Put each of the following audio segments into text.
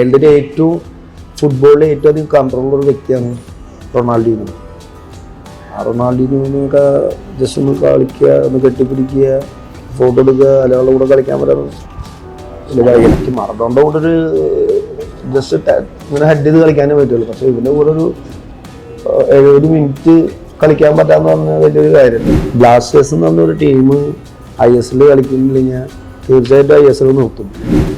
വേൾഡിലെ ഏറ്റവും ഫുട്ബോളിലെ ഏറ്റവും അധികം കൺട്രോളുള്ള ഒരു വ്യക്തിയാണ് റൊണാൾഡീനോ. ആ റൊണാൾഡീനോനൊക്കെ ജസ്റ്റ് ഒന്ന് കളിക്കുക, ഒന്ന് കെട്ടിപ്പിടിക്കുക, ഫോട്ടോ എടുക്കുക, അയാളുടെ കൂടെ കളിക്കാൻ പറ്റാതെ എനിക്ക് മറഡോണിൻ്റെ കൂടെ ഒരു ജസ്റ്റ് ഇങ്ങനെ ഹെഡ് ചെയ്ത് കളിക്കാനേ പറ്റുള്ളൂ. പക്ഷെ ഇതിൻ്റെ കൂടെ ഒരു 70 മിനിറ്റ് കളിക്കാൻ പറ്റാന്ന് പറഞ്ഞാൽ വലിയൊരു കാര്യമാണ്. ബ്ലാസ്റ്റേഴ്സ് എന്ന് പറഞ്ഞൊരു ടീം ISL കളിക്കുന്നില്ലെങ്കിൽ തീർച്ചയായിട്ടും ISL നിർത്തും.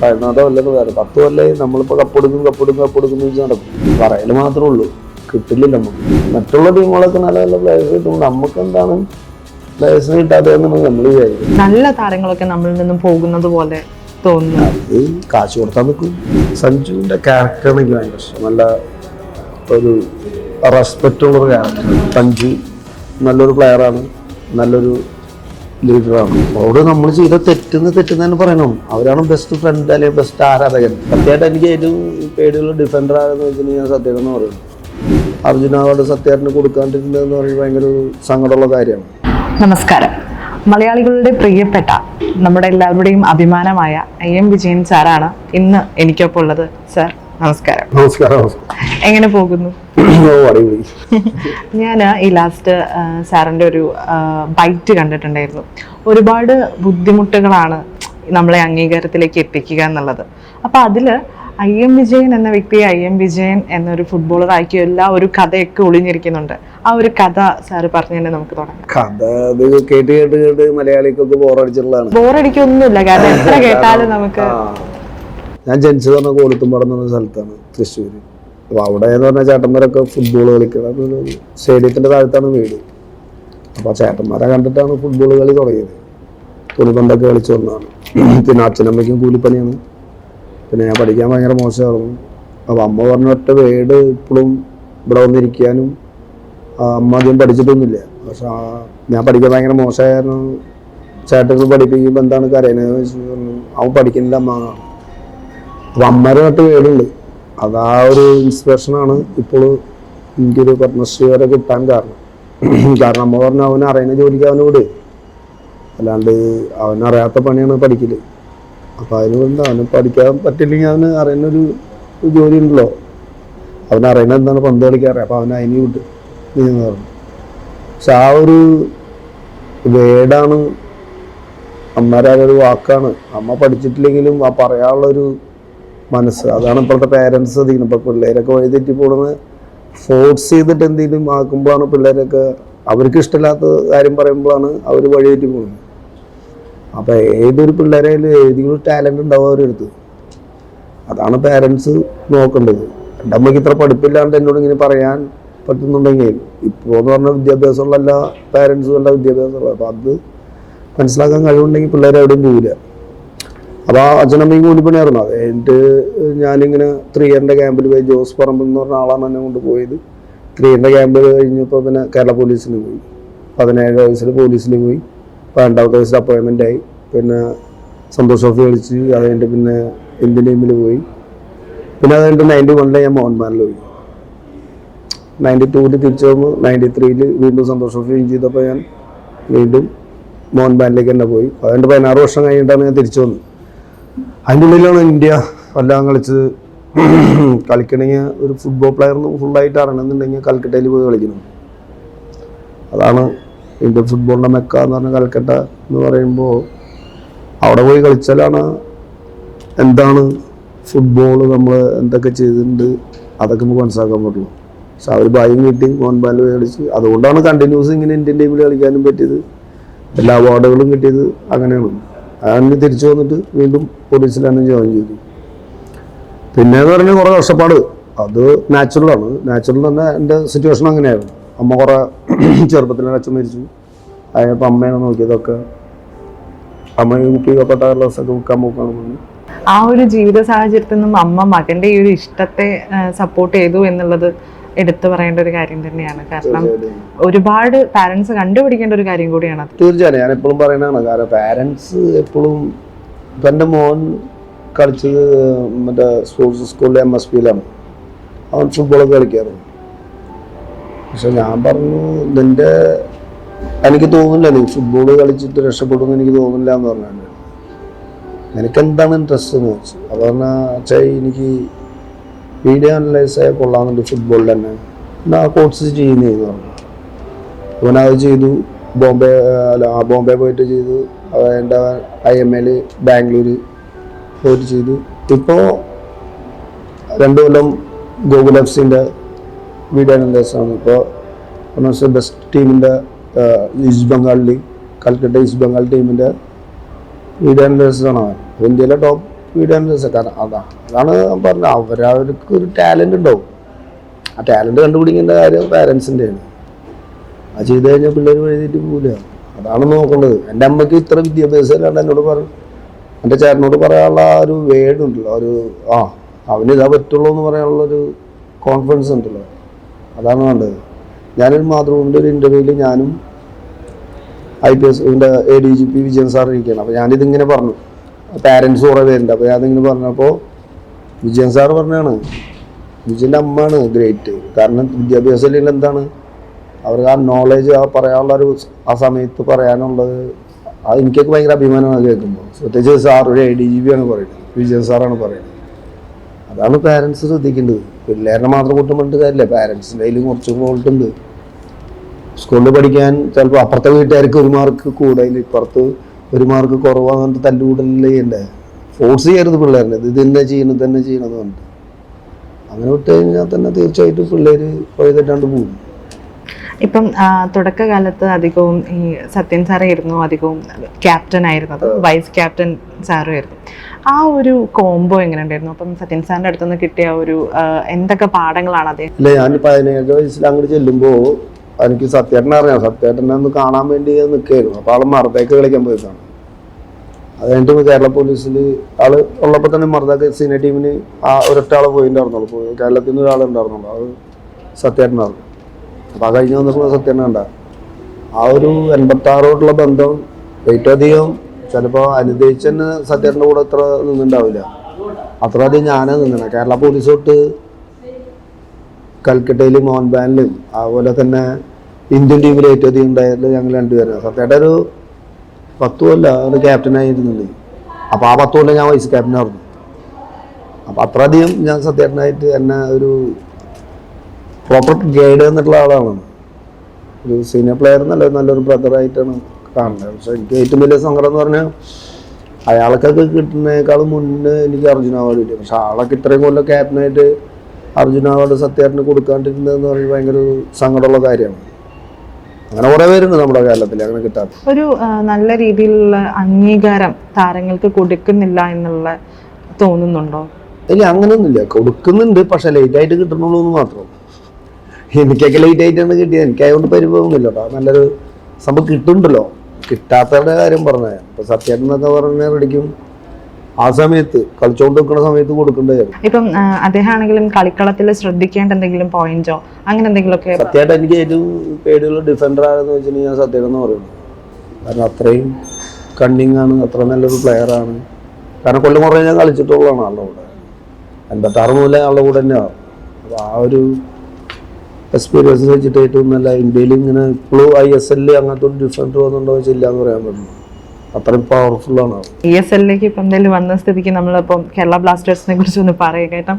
14 കൊല്ലം വേറെ 10 കൊല്ലം നമ്മളിപ്പോൾ കപ്പെടുക്കുന്നു വെച്ച് നടക്കും. പറയൽ മാത്രമേ ഉള്ളൂ, കിട്ടില്ല നമുക്ക്. മറ്റുള്ള ടീമുകളൊക്കെ നല്ല നല്ല പ്ലേയേഴ്സ് കിട്ടുമ്പോൾ നമുക്ക് എന്താണ് പ്ലേയേഴ്സിന് കിട്ടാത്തതെന്നാണ് നമ്മൾ വിചാരിക്കുന്നത്. നല്ല താരങ്ങളൊക്കെ നമ്മളിൽ നിന്നും പോകുന്നത് പോലെ തോന്നുന്നു. അത് കാശ് കൊടുത്താൽ നിൽക്കും. സഞ്ജുവിൻ്റെ ക്യാരക്ടർ എനിക്ക് ഭയങ്കര ഇഷ്ടം. നല്ല ഒരു റെസ്പെക്റ്റ് ഉള്ളൊരു ക്യാരക്ടർ. സഞ്ജു നല്ലൊരു പ്ലെയറാണ്, നല്ലൊരു ലീഡറാണ്. അവിടെ നമ്മൾ ചെയ്ത തെറ്റെന്ന് പറയണം. അവരാണ് ബെസ്റ്റ് ഫ്രണ്ട് അല്ലെങ്കിൽ ബെസ്റ്റ് ആരാധകൻ. സത്യമായിട്ട് എനിക്ക് ഏറ്റവും പേടിയുള്ള ഡിഫൻഡർ ആരെന്ന് വെച്ചിട്ടുണ്ടെങ്കിൽ ഞാൻ സത്യേട്ടൻ എന്ന് പറയുന്നത്. അർജുന അവാർഡ് സത്യേട്ടന് കൊടുക്കാണ്ടിരുന്നതെന്ന് പറയുന്നത് ഭയങ്കര ഒരു സങ്കടമുള്ള കാര്യമാണ്. നമസ്കാരം. മലയാളികളുടെ പ്രിയപ്പെട്ട നമ്മുടെ എല്ലാവരുടെയും അഭിമാനമായ IM വിജയൻ സാറാണ് ഇന്ന് എനിക്കൊപ്പം ഉള്ളത്. സാർ നമസ്കാരം. നമസ്കാരം. എങ്ങനെ പോകുന്നു? ഞാൻ ഈ ലാസ്റ്റ് സാറിൻ്റെ ഒരു ബൈറ്റ് കണ്ടിട്ടുണ്ടായിരുന്നു. ഒരുപാട് ബുദ്ധിമുട്ടുകളാണ് നമ്മളെ അംഗീകാരത്തിലേക്ക് എത്തിക്കുക എന്നുള്ളത്. അപ്പം അതിൽ IM വിജയൻ എന്ന വ്യക്തിയെ IM വിജയൻ എന്നൊരു ഫുട്ബോളർ ആക്കിയ എല്ലാ ഒരു കഥയൊക്കെ ഒളിഞ്ഞിരിക്കുന്നുണ്ട്. ആ ഒരു കഥ സാറ് പറഞ്ഞു തന്നെ നമുക്ക് തുടങ്ങാം. കഥ അത് കേട്ട് മലയാളിക്കൊക്കെ ബോറടിച്ചിട്ടുള്ളതാണ്. ബോറടിക്കൊന്നുമില്ല, കാരണം എത്ര കേട്ടാലും നമുക്ക്. ഞാൻ ജനിച്ചത് പറഞ്ഞാൽ കോളിത്തുംപാടം എന്ന് പറഞ്ഞ സ്ഥലത്താണ്, തൃശ്ശൂർ. അപ്പോൾ അവിടെ എന്ന് പറഞ്ഞാൽ ചേട്ടന്മാരൊക്കെ ഫുട്ബോൾ കളിക്കുന്നത് സ്റ്റേഡിയത്തിൻ്റെ താഴത്താണ് വീട്. അപ്പോൾ ആ ചേട്ടന്മാരെ കണ്ടിട്ടാണ് ഫുട്ബോൾ കളി തുടങ്ങിയത്. തുണിപ്പന്തൊക്കെ കളിച്ചു വന്നതാണ്. പിന്നെ അച്ഛനമ്മയ്ക്കും കൂലിപ്പണിയാണ്. പിന്നെ ഞാൻ പഠിക്കാൻ ഭയങ്കര മോശമായിരുന്നു. അപ്പോൾ അമ്മ പറഞ്ഞ ഒറ്റ വീട് ഇപ്പോഴും ഇവിടെ വന്നിരിക്കാനും. അമ്മ അധികം പഠിച്ചിട്ടൊന്നുമില്ല. പക്ഷെ ഞാൻ പഠിക്കാൻ ഭയങ്കര മോശമായിരുന്നു. ചേട്ടന് പഠിപ്പിക്കുമ്പോൾ എന്താണ് കരയണതെന്ന് വെച്ച് അവൻ പഠിക്കുന്നില്ല അമ്മ. അപ്പോൾ അമ്മേരെ തൊട്ട് വീടുണ്ട്. അത് ആ ഒരു ഇൻസ്പിറേഷനാണ് ഇപ്പോൾ എനിക്കൊരു പത്മശ്രീ വരെ കിട്ടാൻ കാരണം. കാരണം അമ്മ പറഞ്ഞാൽ അവന് അറിയുന്ന ജോലിക്ക് അവന് വിട്, അല്ലാണ്ട് അവനറിയാത്ത പണിയാണ് പഠിക്കല്. അപ്പോൾ അതിന് കൊണ്ട് അവന് പഠിക്കാൻ പറ്റില്ലെങ്കിൽ അവന് അറിയുന്നൊരു ജോലി ഉണ്ടല്ലോ, അവനറിയുന്നത് എന്താണ് പന്ത് കളിക്കാറിയാം. അപ്പോൾ അവന് അതിന് വിട്ട് നീന്ന് പറഞ്ഞു. പക്ഷെ ആ ഒരു വേടാണ് അമ്മേരെ ഒരു വാക്കാണ്. അമ്മ പഠിച്ചിട്ടില്ലെങ്കിലും ആ പറയാനുള്ളൊരു മനസ്സ്, അതാണ് ഇപ്പോഴത്തെ പേരൻസ് അധികം. ഇപ്പോൾ പിള്ളേരൊക്കെ വഴി തെറ്റി പോകുന്നത് ഫോഴ്സ് ചെയ്തിട്ട് എന്തെങ്കിലും ആക്കുമ്പോഴാണ് പിള്ളേരൊക്കെ അവർക്ക് ഇഷ്ടമില്ലാത്ത കാര്യം പറയുമ്പോഴാണ് അവർ വഴി തെറ്റി പോകുന്നത്. അപ്പോൾ ഏതൊരു പിള്ളേരായാലും ഏതെങ്കിലും ടാലൻ്റ് ഉണ്ടാവും അവരെടുത്ത്. അതാണ് പേരൻസ് നോക്കേണ്ടത്. എൻ്റെ അമ്മയ്ക്ക് ഇത്ര പഠിപ്പില്ലാണ്ട് എന്നോട് ഇങ്ങനെ പറയാൻ പറ്റുന്നുണ്ടെങ്കിൽ, ഇപ്പോൾ എന്ന് പറഞ്ഞാൽ വിദ്യാഭ്യാസമുള്ള എല്ലാ പേരൻസും എല്ലാ വിദ്യാഭ്യാസമുള്ള, അപ്പോൾ അത് മനസ്സിലാക്കാൻ കഴിവുണ്ടെങ്കിൽ പിള്ളേരെ എവിടെയും പോവില്ല. അപ്പോൾ ആ അച്ഛനമ്മയും കൂലിപ്പണിയായിരുന്നു. അത് കഴിഞ്ഞിട്ട് ഞാനിങ്ങനെ 3 ഇയറിൻ്റെ ക്യാമ്പിൽ പോയി. ജോസ് പറമ്പിൽ എന്ന് പറഞ്ഞ ആളാണ് എന്നെ കൊണ്ട് പോയത്. 3 ഇയറിൻ്റെ ക്യാമ്പിൽ കഴിഞ്ഞപ്പോൾ പിന്നെ കേരള പോലീസിൽ പോയി. 17 വയസ്സിൽ പോലീസിൽ പോയി. 12 വയസ്സിൽ അപ്പോയിൻമെൻ്റ് ആയി. പിന്നെ സന്തോഷ് ട്രോഫി കളിച്ച്. അത് കഴിഞ്ഞിട്ട് പിന്നെ ഇന്ത്യൻ ടീമിൽ പോയി. പിന്നെ അത് കഴിഞ്ഞിട്ട് 91 ഞാൻ മോഹൻബാനിൽ പോയി. 92 തിരിച്ചു വന്നു. 93 വീണ്ടും സന്തോഷ് ട്രോഫി വിൻ ചെയ്തപ്പോൾ ഞാൻ വീണ്ടും മോഹൻബാനിലേക്ക് തന്നെ പോയി. അതുകൊണ്ട് 16 വർഷം കഴിഞ്ഞിട്ടാണ് ഞാൻ തിരിച്ചു വന്നത്. അതിൻ്റെ ഉള്ളിലാണ് ഇന്ത്യ എല്ലാം കളിച്ച്. കളിക്കണമെങ്കിൽ ഒരു ഫുട്ബോൾ പ്ലെയറിന് ഫുള്ളായിട്ട് അറിയണമെന്നുണ്ടെങ്കിൽ കൽക്കട്ടയിൽ പോയി കളിക്കണം. അതാണ് ഇന്ത്യൻ ഫുട്ബോളിൻ്റെ മെക്ക എന്ന് പറഞ്ഞാൽ കൽക്കട്ട എന്ന് പറയുമ്പോൾ. അവിടെ പോയി കളിച്ചാലാണ് എന്താണ് ഫുട്ബോൾ, നമ്മൾ എന്തൊക്കെ ചെയ്തിട്ടുണ്ട് അതൊക്കെ നമുക്ക് മനസ്സിലാക്കാൻ പറ്റുള്ളൂ. പക്ഷെ അവർ ഭാഗ്യം കിട്ടി മോഹൻബാനിൽ പോയി കളിച്ച്. അതുകൊണ്ടാണ് കണ്ടിന്യൂസ് ഇങ്ങനെ ഇന്ത്യൻ ടീമിൽ കളിക്കാനും പറ്റിയത്, എല്ലാ അവാർഡുകളും കിട്ടിയത്. അങ്ങനെയാണ്. അങ്ങനെ തിരിച്ചു വന്നിട്ട് വീണ്ടും പോലീസിലാണ് ജോയിൻ ചെയ്തു. പിന്നെ എന്ന് പറഞ്ഞാൽ കുറേ കഷ്ടപ്പാട്. അത് നാച്ചുറലാണ്. നാച്ചുറൽ തന്നെ എൻ്റെ സിറ്റുവേഷൻ അങ്ങനെയായിരുന്നു. അമ്മ കുറേ ചെറുപ്പത്തിൽ അച്ഛൻ മരിച്ചു. അതിനപ്പോൾ അമ്മയാണ് നോക്കിയതൊക്കെ. അമ്മ കുപ്പിയൊക്കെ ടയർലെസ്സൊക്കെ വിൽക്കാൻ പോക്കാണെന്ന്. ആ ഒരു ജീവിത സാഹചര്യത്തിൽ നിന്നും അമ്മ മകൻ്റെ ഈ ഒരു ഇഷ്ടത്തെ സപ്പോർട്ട് ചെയ്തു എന്നുള്ളത് എടുത്തു പറയേണ്ട ഒരു കാര്യം തന്നെയാണ്. കാരണം ഒരുപാട് പാരൻസ് കണ്ടുപിടിക്കേണ്ട ഒരു കാര്യം കൂടിയാണ്. തീർച്ചയായും ഞാൻ എപ്പോഴും പറയുന്നതാണ്. കാരണം പാരൻസ് എപ്പോഴും. ഇപ്പം എൻ്റെ മോൻ കളിച്ചത് മറ്റേ സ്പോർട്സ് സ്കൂളിലെ MSPയിലാണ്. അവൻ ഫുട്ബോളൊക്കെ കളിക്കാറുണ്ട്. പക്ഷെ ഞാൻ പറഞ്ഞു, എനിക്ക് തോന്നുന്നില്ല നീ ഫുട്ബോൾ കളിച്ചിട്ട് രക്ഷപ്പെടുമെന്ന് എനിക്ക് തോന്നുന്നില്ല എന്ന് പറഞ്ഞാൽ. നിനക്കെന്താണ് ഇൻട്രസ്റ്റ് എന്ന് ചോദിച്ചു. അപ്പോൾ പറഞ്ഞാൽ അച്ഛാ എനിക്ക് വീഡിയോ അനലൈസ് ആയി കൊള്ളാമെന്നുണ്ട് ഫുട്ബോളിൽ തന്നെ. പിന്നെ ആ കോഴ്സ് ചെയ്യുന്നതെന്ന് പറഞ്ഞു. അവനത് ചെയ്തു. ബോംബെ പോയിട്ട് ചെയ്തു. എൻ്റെ IML ബാംഗ്ലൂർ പോയിട്ട് ചെയ്തു. ഇപ്പോൾ 2 കൊല്ലം ഗൂഗിൾ എഫ്സിൻ്റെ വീഡിയോ അനലൈസാണ്. ഇപ്പോൾ ബെസ്റ്റ് ടീമിൻ്റെ ഈസ്റ്റ് ബംഗാളിൽ കൽക്കട്ട ഈസ്റ്റ് ബംഗാൾ ടീമിൻ്റെ വീഡിയോ അനലൈസറാണ് അവൻ. ഇന്ത്യയിലെ ടോപ്പ് വീഡിയോ അനലൈസർ. കാരണം അതാണ് പറഞ്ഞത്, അവർക്ക് ഒരു ടാലൻ്റ് ഉണ്ടാവും. ആ ടാലൻ്റ് കണ്ടുപിടിക്കേണ്ട കാര്യം പാരൻസിൻ്റെയാണ്. അത് ചെയ്ത് കഴിഞ്ഞാൽ പിള്ളേർ എഴുതിയിട്ട് പോകില്ല. അതാണ് നോക്കേണ്ടത്. എൻ്റെ അമ്മയ്ക്ക് ഇത്ര വിദ്യാഭ്യാസം ഇല്ലാണ്ട് എന്നോട് പറഞ്ഞു, എൻ്റെ ചേട്ടനോട് പറയാനുള്ള ആ ഒരു വേർഡ് ഉണ്ടല്ലോ, ഒരു അവനിതാ പറ്റുള്ളൂ എന്ന് പറയാനുള്ളൊരു കോൺഫിഡൻസ് ഉണ്ടല്ലോ, അതാണ് വേണ്ടത്. ഞാനൊരു മാതൃഭൂമിൻ്റെ ഒരു ഇൻ്റർവ്യൂവിൽ ഞാനും IPS ADGP വിജയൻ സാർ ഇരിക്കുകയാണ്. അപ്പോൾ ഞാനിതിങ്ങനെ പറഞ്ഞു, പാരൻസ് കുറേ പേരുണ്ട്. അപ്പോൾ ഞാനിങ്ങനെ പറഞ്ഞപ്പോൾ വിജയൻ സാർ പറഞ്ഞാണ്, വിജയൻ്റെ അമ്മയാണ് ഗ്രേറ്റ്. കാരണം വിദ്യാഭ്യാസം ഇല്ലെങ്കിൽ എന്താണ് അവർക്ക് ആ നോളേജ് പറയാനുള്ളൊരു ആ സമയത്ത് പറയാനുള്ളത്. അത് എനിക്കൊക്കെ ഭയങ്കര അഭിമാനമാണ് കേൾക്കുമ്പോൾ. പ്രത്യേകിച്ച് സാർ ഒരു ADGP ആണ് പറയുന്നത്, വിജയൻ സാറാണ് പറയുന്നത്. അതാണ് പാരൻസ് ശ്രദ്ധിക്കേണ്ടത്. പിള്ളേരെ മാത്രം കുറ്റം പറഞ്ഞിട്ട് കാര്യമില്ല, പാരൻസിൻ്റെ കയ്യിൽ കുറച്ച് ഫോൾട്ട് ഉണ്ട്. സ്കൂളിൽ പഠിക്കാൻ ചിലപ്പോൾ അപ്പുറത്തെ വീട്ടുകാർക്ക് 1 മാർക്ക് കൂടുതൽ, ഇപ്പുറത്ത് 1 മാർക്ക് കുറവാന്ന് തല്ലുകൂടലല്ലേ ചെയ്യണ്ടേ. ഫോഴ്സ് ചെയ്യരുത് പിള്ളേരുടെ, ഇത് തന്നെ ചെയ്യണത് പറഞ്ഞിട്ട്. അങ്ങനെ വിട്ട് കഴിഞ്ഞാൽ തന്നെ തീർച്ചയായിട്ടും പിള്ളേർ വഴിതെറ്റാണ്ട് പോകും. ഇപ്പം തുടക്കകാലത്ത് അധികവും ഈ സത്യൻ സാറായിരുന്നു അധികവും ക്യാപ്റ്റൻ ആയിരുന്നത്, വൈസ് ക്യാപ്റ്റൻ സാറുമായിരുന്നു. ആ ഒരു കോംബോ എങ്ങനെ ഉണ്ടായിരുന്നു? അപ്പം സത്യൻ സാറിൻ്റെ അടുത്തുനിന്ന് കിട്ടിയ ഒരു എന്തൊക്കെ പാഠങ്ങളാണ് അദ്ദേഹം? ഇല്ല, ഞാൻ 17 വയസ്സിൽ അങ്ങോട്ട് ചെല്ലുമ്പോൾ എനിക്ക് സത്യേട്ടനെ അറിയാം. സത്യേട്ടനെ ഒന്ന് കാണാൻ വേണ്ടി നിൽക്കുകയായിരുന്നു. അപ്പോൾ ആൾ മറുപേക്ക് കളിക്കാൻ പോയതാണ്. അത് കഴിഞ്ഞിട്ട് കേരള പോലീസിൽ ആൾ ഉള്ളപ്പോൾ തന്നെ മറുതാക്ക് സീനിയർ ടീമിന് ഒരൊറ്റ ആൾ പോയിട്ടുണ്ടായിരുന്നുള്ളൂ. കേരളത്തിൽ നിന്ന് ഒരാളുണ്ടായിരുന്നുള്ളൂ, അത് സത്യേട്ടനായിരുന്നു. അപ്പോൾ ആ കഴിഞ്ഞ് വന്നപ്പോൾ സത്യേട്ടനെ കണ്ട ആ ഒരു 86 ബന്ധം ഏറ്റവും അധികം ചിലപ്പോൾ അനുദയിച്ചെന്നെ സത്യേട്ടൻ്റെ കൂടെ അത്ര നിന്നുണ്ടാവില്ല. അത്ര അധികം ഞാനേ നിന്നത്. കേരള പോലീസ് തൊട്ട് കൽക്കട്ടയിലും മോഹൻ ബാനിലും അതുപോലെ തന്നെ ഇന്ത്യൻ ടീമിൽ ഏറ്റവും അധികം ഉണ്ടായത് ഞങ്ങൾ 2 പേരാണ്. സത്യേട്ടൻ ഒരു 10 കൊല്ലം ഒരു ക്യാപ്റ്റനായിരുന്നുണ്ട്. അപ്പോൾ ആ 10 കൊല്ലം ഞാൻ വൈസ് ക്യാപ്റ്റനായിരുന്നു. അപ്പോൾ അത്രയധികം ഞാൻ സത്യേട്ടനായിട്ട് എന്നെ ഒരു പ്രോപ്പർ ഗൈഡ് എന്നിട്ടുള്ള ആളാണ്. ഒരു സീനിയർ പ്ലെയർ എന്നല്ല, നല്ലൊരു ബ്രദറായിട്ടാണ് കാണുന്നത്. പക്ഷെ എനിക്ക് ഏറ്റവും വലിയ സങ്കടം എന്ന് പറഞ്ഞാൽ അയാൾക്കൊക്കെ കിട്ടുന്നതിനേക്കാളും മുന്നേ എനിക്ക് അർജുന അവാർഡ് കിട്ടി. പക്ഷെ ആളൊക്കെ ഇത്രയും കൊല്ലം ക്യാപ്റ്റനായിട്ട് അർജുന അവാർഡ് സത്യേട്ടന് കൊടുക്കാണ്ടിരുന്നതെന്ന് പറഞ്ഞാൽ ഭയങ്കര ഒരു സങ്കടമുള്ള കാര്യമാണ്. അങ്ങനെ കുറേ പേരുണ്ട് നമ്മുടെ കേരളത്തിൽ അങ്ങനെ കിട്ടാത്ത. ഒരു നല്ല രീതിയിലുള്ള അംഗീകാരം താരങ്ങൾക്ക് കൊടുക്കുന്നില്ല എന്നുള്ള തോന്നുന്നുണ്ടോ? ഇല്ല, അങ്ങനെയൊന്നുമില്ല, കൊടുക്കുന്നുണ്ട്. പക്ഷെ ലേറ്റായിട്ട് കിട്ടണുള്ളൂ എന്ന് മാത്രം. എനിക്കൊക്കെ ലേറ്റ് ആയിട്ടാണ് കിട്ടിയത്. എനിക്കായതുകൊണ്ട് പരിഭവമൊന്നുമില്ല കേട്ടോ. നല്ലൊരു സംഭവം കിട്ടുന്നുണ്ടല്ലോ. കിട്ടാത്തവരുടെ കാര്യം പറഞ്ഞത് ഇപ്പം സത്യേട്ടൻ എന്നൊക്കെ പറഞ്ഞ റെഡിക്കും ആ സമയത്ത് കളിച്ചോണ്ട് നിൽക്കുന്ന സമയത്ത് കൊടുക്കേണ്ടതായിരുന്നു. ഇപ്പം അദ്ദേഹം ആണെങ്കിലും കളിക്കളത്തിൽ ശ്രദ്ധിക്കേണ്ട എന്തെങ്കിലും പോയിന്റോ അങ്ങനെ എന്തെങ്കിലുമൊക്കെ? സത്യമായിട്ട് എനിക്ക് ഏറ്റവും പേടിയുള്ള ഡിഫൻഡർ ആണെന്ന് വെച്ചിട്ടുണ്ടെങ്കിൽ ഞാൻ സത്യേട്ടൻ എന്ന് പറയുന്നത്. കാരണം അത്രയും കണ്ണിങ് ആണ്, അത്ര നല്ലൊരു പ്ലെയറാണ്. കാരണം കൊല്ലം കുറേ ഞാൻ കളിച്ചിട്ടുള്ളതാണ് ആളുടെ കൂടെ. 86 മുതലേ ആളുടെ കൂടെ തന്നെയാണ്. അപ്പോൾ ആ ഒരു എക്സ്പീരിയൻസ് വെച്ചിട്ട് ഏറ്റവും നല്ല ഇന്ത്യയിൽ ഇങ്ങനെ ഇപ്പോഴും ISL അങ്ങനത്തെ ഒരു ഡിഫൻഡർ വന്നിട്ടുണ്ടോ വെച്ചില്ല എന്ന് പറയാൻ പറ്റില്ല. അത്രയും പവർഫുള്ളാണ്. ESLലേക്ക് ഇപ്പം എന്തായാലും വന്ന സ്ഥിതിക്ക് നമ്മളിപ്പം കേരള ബ്ലാസ്റ്റേഴ്സിനെ കുറിച്ച് ഒന്ന് പറയുക. കാരണം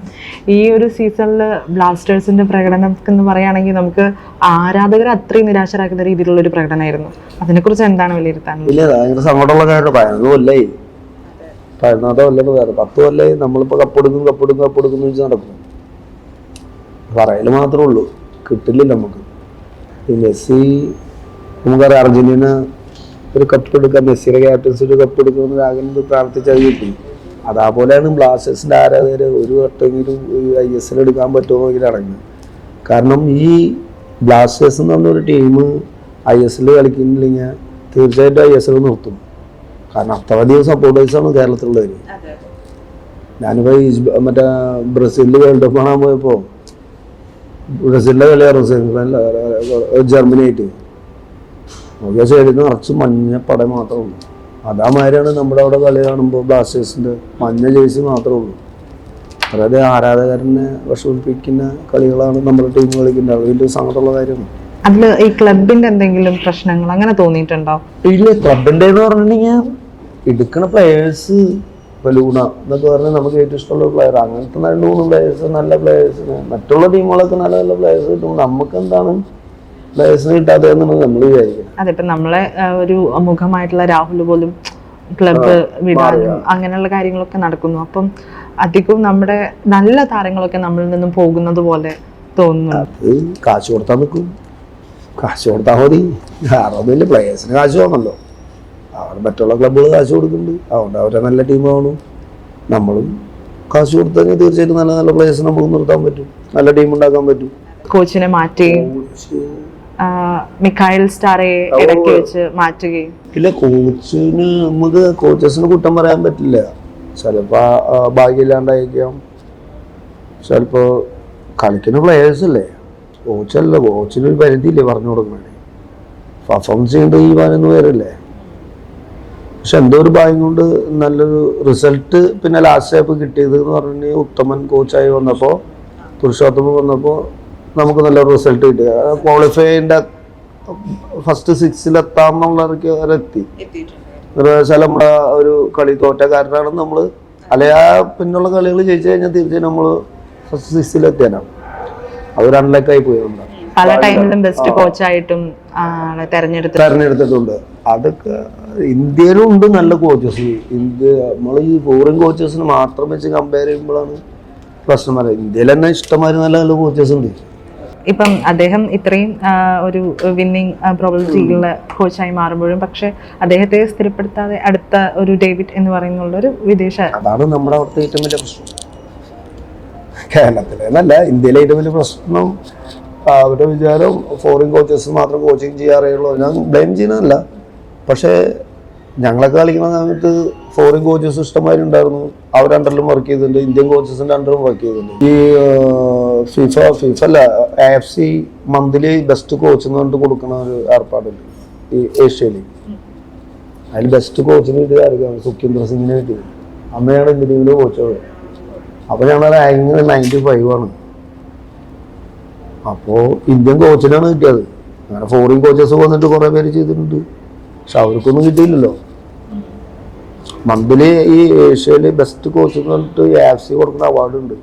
ഈ ഒരു സീസണിൽ ബ്ലാസ്റ്റേഴ്സിന്റെ പ്രകടനം എന്ന് പറയുകയാണെങ്കിൽ നമുക്ക് ആരാധകരെ അത്രയും നിരാശരാക്കുന്ന രീതിയിലുള്ള ഒരു പ്രകടനമായിരുന്നു. അതിനെക്കുറിച്ച് എന്താണ് വിലയിരുത്താൻ? ഇല്ല, ഭയങ്കര സങ്കടമുള്ള കാര്യം. 11 കൊല്ലായി, 14 കൊല്ലം വേറെ 10 കൊല്ലായി നമ്മളിപ്പോൾ കപ്പെടുക്കുന്നു വെച്ച് നടക്കും. പറയൽ മാത്രമേ ഉള്ളൂ, കിട്ടില്ല നമുക്ക്. ഈ മെസ്സി നമുക്കറിയാം, അർജന്റീന ഒരു കപ്പ് എടുക്കാൻ, മെസ്സിയുടെ ക്യാപ്റ്റൻസി ഒരു കപ്പ് എടുക്കുമെന്ന് ആഗ്രഹം പ്രാർത്ഥിച്ചത് കിട്ടി. അതേപോലെയാണ് ബ്ലാസ്റ്റേഴ്സിൻ്റെ ആരാധകർ ഒരു വട്ടെങ്കിലും ഒരു ISL എടുക്കാൻ പറ്റുമോ എങ്കിൽ അടങ്ങി. കാരണം ഈ ബ്ലാസ്റ്റേഴ്സ് എന്ന് പറഞ്ഞൊരു ടീം ISL കളിക്കുന്നില്ലെങ്കിൽ തീർച്ചയായിട്ടും ISL നിർത്തും. കാരണം അത്രയധികം സപ്പോർട്ടേഴ്സാണ് കേരളത്തിലുള്ളവർ. ഞാനിപ്പോൾ മറ്റേ ബ്രസീലിൽ വേൾഡ് കപ്പ് കാണാൻ പോയപ്പോൾ ബ്രസീലിൻ്റെ കളിയായിരുന്നു ജർമ്മനിയായിട്ട്. നോക്കിയ സൈഡിൽ നിറച്ച് മഞ്ഞ പട മാത്രമേ ഉള്ളൂ. അതേമാതിരിയാണ് നമ്മുടെ അവിടെ കളി കാണുമ്പോൾ ബ്ലാസ്റ്റേഴ്സിൻ്റെ മഞ്ഞ ജേഴ്സി മാത്രമേ ഉള്ളൂ. അതായത് ആരാധകരനെ വിഷമിപ്പിക്കുന്ന കളികളാണ് നമ്മുടെ ടീം കളിക്കുന്നത്. അത് വലിയ സങ്കടമുള്ള കാര്യമാണ്. അതിൽ ഈ ക്ലബിന്റെ എന്തെങ്കിലും പ്രശ്നങ്ങൾ അങ്ങനെ തോന്നിയിട്ടുണ്ടോ? ഇല്ല, ക്ലബിൻ്റെ എന്ന് പറഞ്ഞിട്ടുണ്ടെങ്കിൽ എടുക്കുന്ന പ്ലെയേഴ്സ് ഇപ്പൊ ലൂണ എന്നൊക്കെ പറഞ്ഞാൽ നമുക്ക് ഏറ്റവും ഇഷ്ടമുള്ള പ്ലെയർ, അങ്ങനത്തെ 2-3 പ്ലേയേഴ്സ് നല്ല പ്ലേയേഴ്സിന്, മറ്റുള്ള ടീമുകളൊക്കെ നല്ല നല്ല പ്ലേയേഴ്സ് കിട്ടും, നമുക്ക് എന്താണ് പ്ലേയേഴ്സിന് കിട്ടാതെ എന്നാണ് നമ്മൾ വിചാരിക്കുന്നത്. അതെ, ഇപ്പൊ നമ്മളെ ഒരു മുഖമായിട്ടുള്ള രാഹുൽ പോലും ക്ലബ്ബ് വിടാനും അങ്ങനെയുള്ള കാര്യങ്ങളൊക്കെ നടക്കുന്നു. അപ്പം അധികവും നമ്മുടെ നല്ല താരങ്ങളൊക്കെ നമ്മളിൽ നിന്നും പോകുന്നത് പോലെ തോന്നുന്നു. അത് കാശ് കൊടുത്താൽ നിൽക്കും, കാശ് കൊടുത്താൽ മതി, വേറൊന്നുമില്ല. പ്ലേയേഴ്സിന് കാശ് വേണമല്ലോ, അവർ മറ്റുള്ള ക്ലബ്ബുകൾ കാശ് കൊടുക്കുന്നുണ്ട്, അതുകൊണ്ട് അവരെ നല്ല ടീമാവണം. നമ്മളും കാശ് കൊടുത്താൽ തീർച്ചയായിട്ടും നല്ല നല്ല പ്ലേയേഴ്സിനെ നമുക്ക് നിർത്താൻ പറ്റും, നല്ല ടീം ഉണ്ടാക്കാൻ പറ്റും. കോച്ചിനെ മാറ്റുകയും മിഖായിൽ സ്റ്റാറെ ഇടയ്ക്ക് വെച്ച് മാറ്റുകയും. ഇല്ല, കോച്ചിന് നമുക്ക് കോച്ചസിന് കുറ്റം പറയാൻ പറ്റില്ല. ചിലപ്പോ ഭാഗ്യമില്ലാണ്ടായിരിക്കാം, ചിലപ്പോ കളിക്കുന്ന പ്ലേയേഴ്സ് അല്ലേ, കോച്ചല്ല. കോച്ചിന് ഒരു പരിധിയില്ലേ പറഞ്ഞു കൊടുക്കണേ, പെർഫോമൻസ് ചെയ്യേണ്ട ഈ 11 പേരല്ലേ. പക്ഷെ എന്തോ ഒരു ഭാഗ്യം കൊണ്ട് നല്ലൊരു റിസൾട്ട് പിന്നെ ലാസ്റ്റ് ആയപ്പോൾ കിട്ടിയത് എന്ന് പറഞ്ഞു ഉത്തമൻ കോച്ചായി വന്നപ്പോൾ, പുരുഷോത്തമൻ വന്നപ്പോൾ നമുക്ക് നല്ലൊരു റിസൾട്ട് കിട്ടി. ക്വാളിഫൈൻ്റെ ഫസ്റ്റ് 6 എത്താമെന്നുള്ളവരെത്തി. നിർവചാൽ നമ്മുടെ ഒരു കളി തോറ്റ കാരനാണ് നമ്മൾ, അല്ലെ ആ പിന്നുള്ള കളികൾ ജയിച്ചു കഴിഞ്ഞാൽ തീർച്ചയായും നമ്മൾ ഫസ്റ്റ് 6 എത്തിയാനാണ്. അത് റണ്ണിലേക്കായി പോയതുകൊണ്ട് പല ടൈമിലും ബെസ്റ്റ് കോച്ചായിട്ടും തെരഞ്ഞെടുത്തിട്ടുണ്ട്. അതൊക്കെ ഇന്ത്യയിലും ഉണ്ട് നല്ല കോച്ചസ്. നമ്മൾ ഈ ഫോറിൻ കോച്ചസിന് മാത്രം വെച്ച് കമ്പയർ ചെയ്യുമ്പോഴാണ് പ്രശ്നം വരാം. ഇന്ത്യയിൽ തന്നെ ഇഷ്ടംമാതിരി നല്ല നല്ല കോച്ചസ് ഉണ്ട്. ഇപ്പം അദ്ദേഹം ഇത്രയും ഒരു വിന്നിങ് പ്രോബബിലിറ്റിയുള്ള കോച്ചായി മാറുമ്പോഴും പക്ഷെ അദ്ദേഹത്തെ സ്ഥിരപ്പെടുത്താതെ അടുത്ത ഒരു ഡേവിഡ് എന്ന് പറയുന്ന ഒരു വിദേശ, അതാണ് നമ്മുടെ അവിടുത്തെ ഏറ്റവും വലിയ പ്രശ്നം. കേരളത്തിലെ നല്ല ഇന്ത്യയിലെ ഏറ്റവും വലിയ പ്രശ്നം അവരുടെ വിചാരം ഫോറിൻ കോച്ചസ് മാത്രം കോച്ചിങ് ചെയ്യാറുള്ളൂ. ഞാൻ ബ്ലെയിം ചെയ്യുന്നതല്ല, പക്ഷേ ഞങ്ങളൊക്കെ കളിക്കുന്ന സമയത്ത് ഫോറിൻ കോച്ചസ് ഇഷ്ടംമാതിരി ഉണ്ടായിരുന്നു. അവരുടെ അണ്ടറിലും വർക്ക് ചെയ്തിട്ടുണ്ട്, ഇന്ത്യൻ കോച്ചസിന്റെ അണ്ടറും വർക്ക് ചെയ്തിട്ടുണ്ട്. ഈ ഫിഫ അല്ല AFC മന്ത്ലി ബെസ്റ്റ് കോച്ച് എന്ന് പറഞ്ഞിട്ട് കൊടുക്കുന്ന ഒരു ഏർപ്പാടുണ്ട് ഈ ഏഷ്യയിൽ. അതിൽ ബെസ്റ്റ് കോച്ചിന് കിട്ടിയ ആർക്കാണ്? സുഖ്വിന്ദർ സിംഗിനെ കിട്ടിയത്. അമ്മയാണ് ഇന്ത്യൻ ടീമിലെ കോച്ചത്. അപ്പോൾ ഞങ്ങളുടെ റാങ്കിങ് 95 ആണ്. അപ്പോൾ ഇന്ത്യൻ കോച്ചിനാണ് കിട്ടിയത്. അങ്ങനെ ഫോറിൻ കോച്ചസ് വന്നിട്ട് കുറേ പേര് ചെയ്തിട്ടുണ്ട്, പക്ഷെ അവർക്കൊന്നും കിട്ടിയില്ലല്ലോ. മന്ത്ലി ഈ ഏഷ്യയിലെ ബെസ്റ്റ് കോച്ച് എന്ന് പറഞ്ഞിട്ട് AFC കൊടുക്കുന്ന അവാർഡുണ്ട്,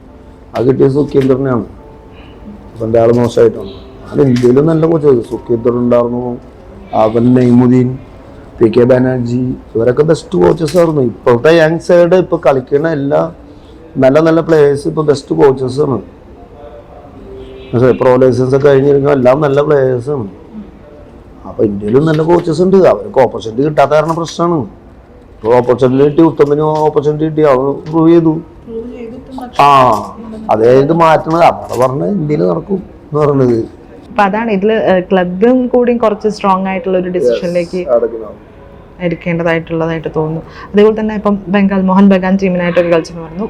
അത് കിട്ടിയത് സുഖ്വിന്ദറിനാണ്. അപ്പം എൻ്റെ ആൾ മോശമായിട്ടാണ്. അത് ഇന്ത്യയിലും നല്ല കോച്ച് സുഖ്വിന്ദർ ഉണ്ടായിരുന്നു, അവൻ നൈമുദ്ദീൻ, PK ബാനർജി, ഇവരൊക്കെ ബെസ്റ്റ് കോച്ചസ് ആയിരുന്നു. ഇപ്പോഴത്തെ യങ് സൈഡ് ഇപ്പോൾ കളിക്കുന്ന എല്ലാ നല്ല നല്ല പ്ലേയേഴ്സ് ഇപ്പോൾ ബെസ്റ്റ് കോച്ചസാണ്. പ്രോ ലൈസൻസ് ഒക്കെ കഴിഞ്ഞിരിക്കുന്ന എല്ലാം നല്ല പ്ലേയേഴ്സാണ്. അപ്പോൾ ഇന്ത്യയിലും നല്ല കോച്ചസ് ഉണ്ട്, അവർക്ക് ഓപ്പർച്യൂണിറ്റി കിട്ടാത്ത കാരണം പ്രശ്നമാണ്. ഇപ്പോൾ ഓപ്പർച്യൂണിറ്റി കിട്ടി, ഉത്തമനും ഓപ്പർച്യൂണിറ്റി കിട്ടി, അവൻ പ്രൂവ് ചെയ്തു. അതേ ഇത് മാറ്റണത് അവിടെ പറഞ്ഞ ഇന്ത്യയിൽ നടക്കും എന്ന് പറഞ്ഞത്. അപ്പൊ അതാണ് ഇതില് ക്ലബും കൂടി കുറച്ച് സ്ട്രോങ് ആയിട്ടുള്ള ഒരു ഡിസിഷനിലേക്ക് എടുക്കേണ്ടതായിട്ടുള്ളതായിട്ട് തോന്നുന്നു. അതേപോലെ തന്നെ ഇപ്പം മോഹൻ ബഗാൻ ടീമിനായിട്ടൊക്കെ കളിച്ചെന്ന് പറഞ്ഞു.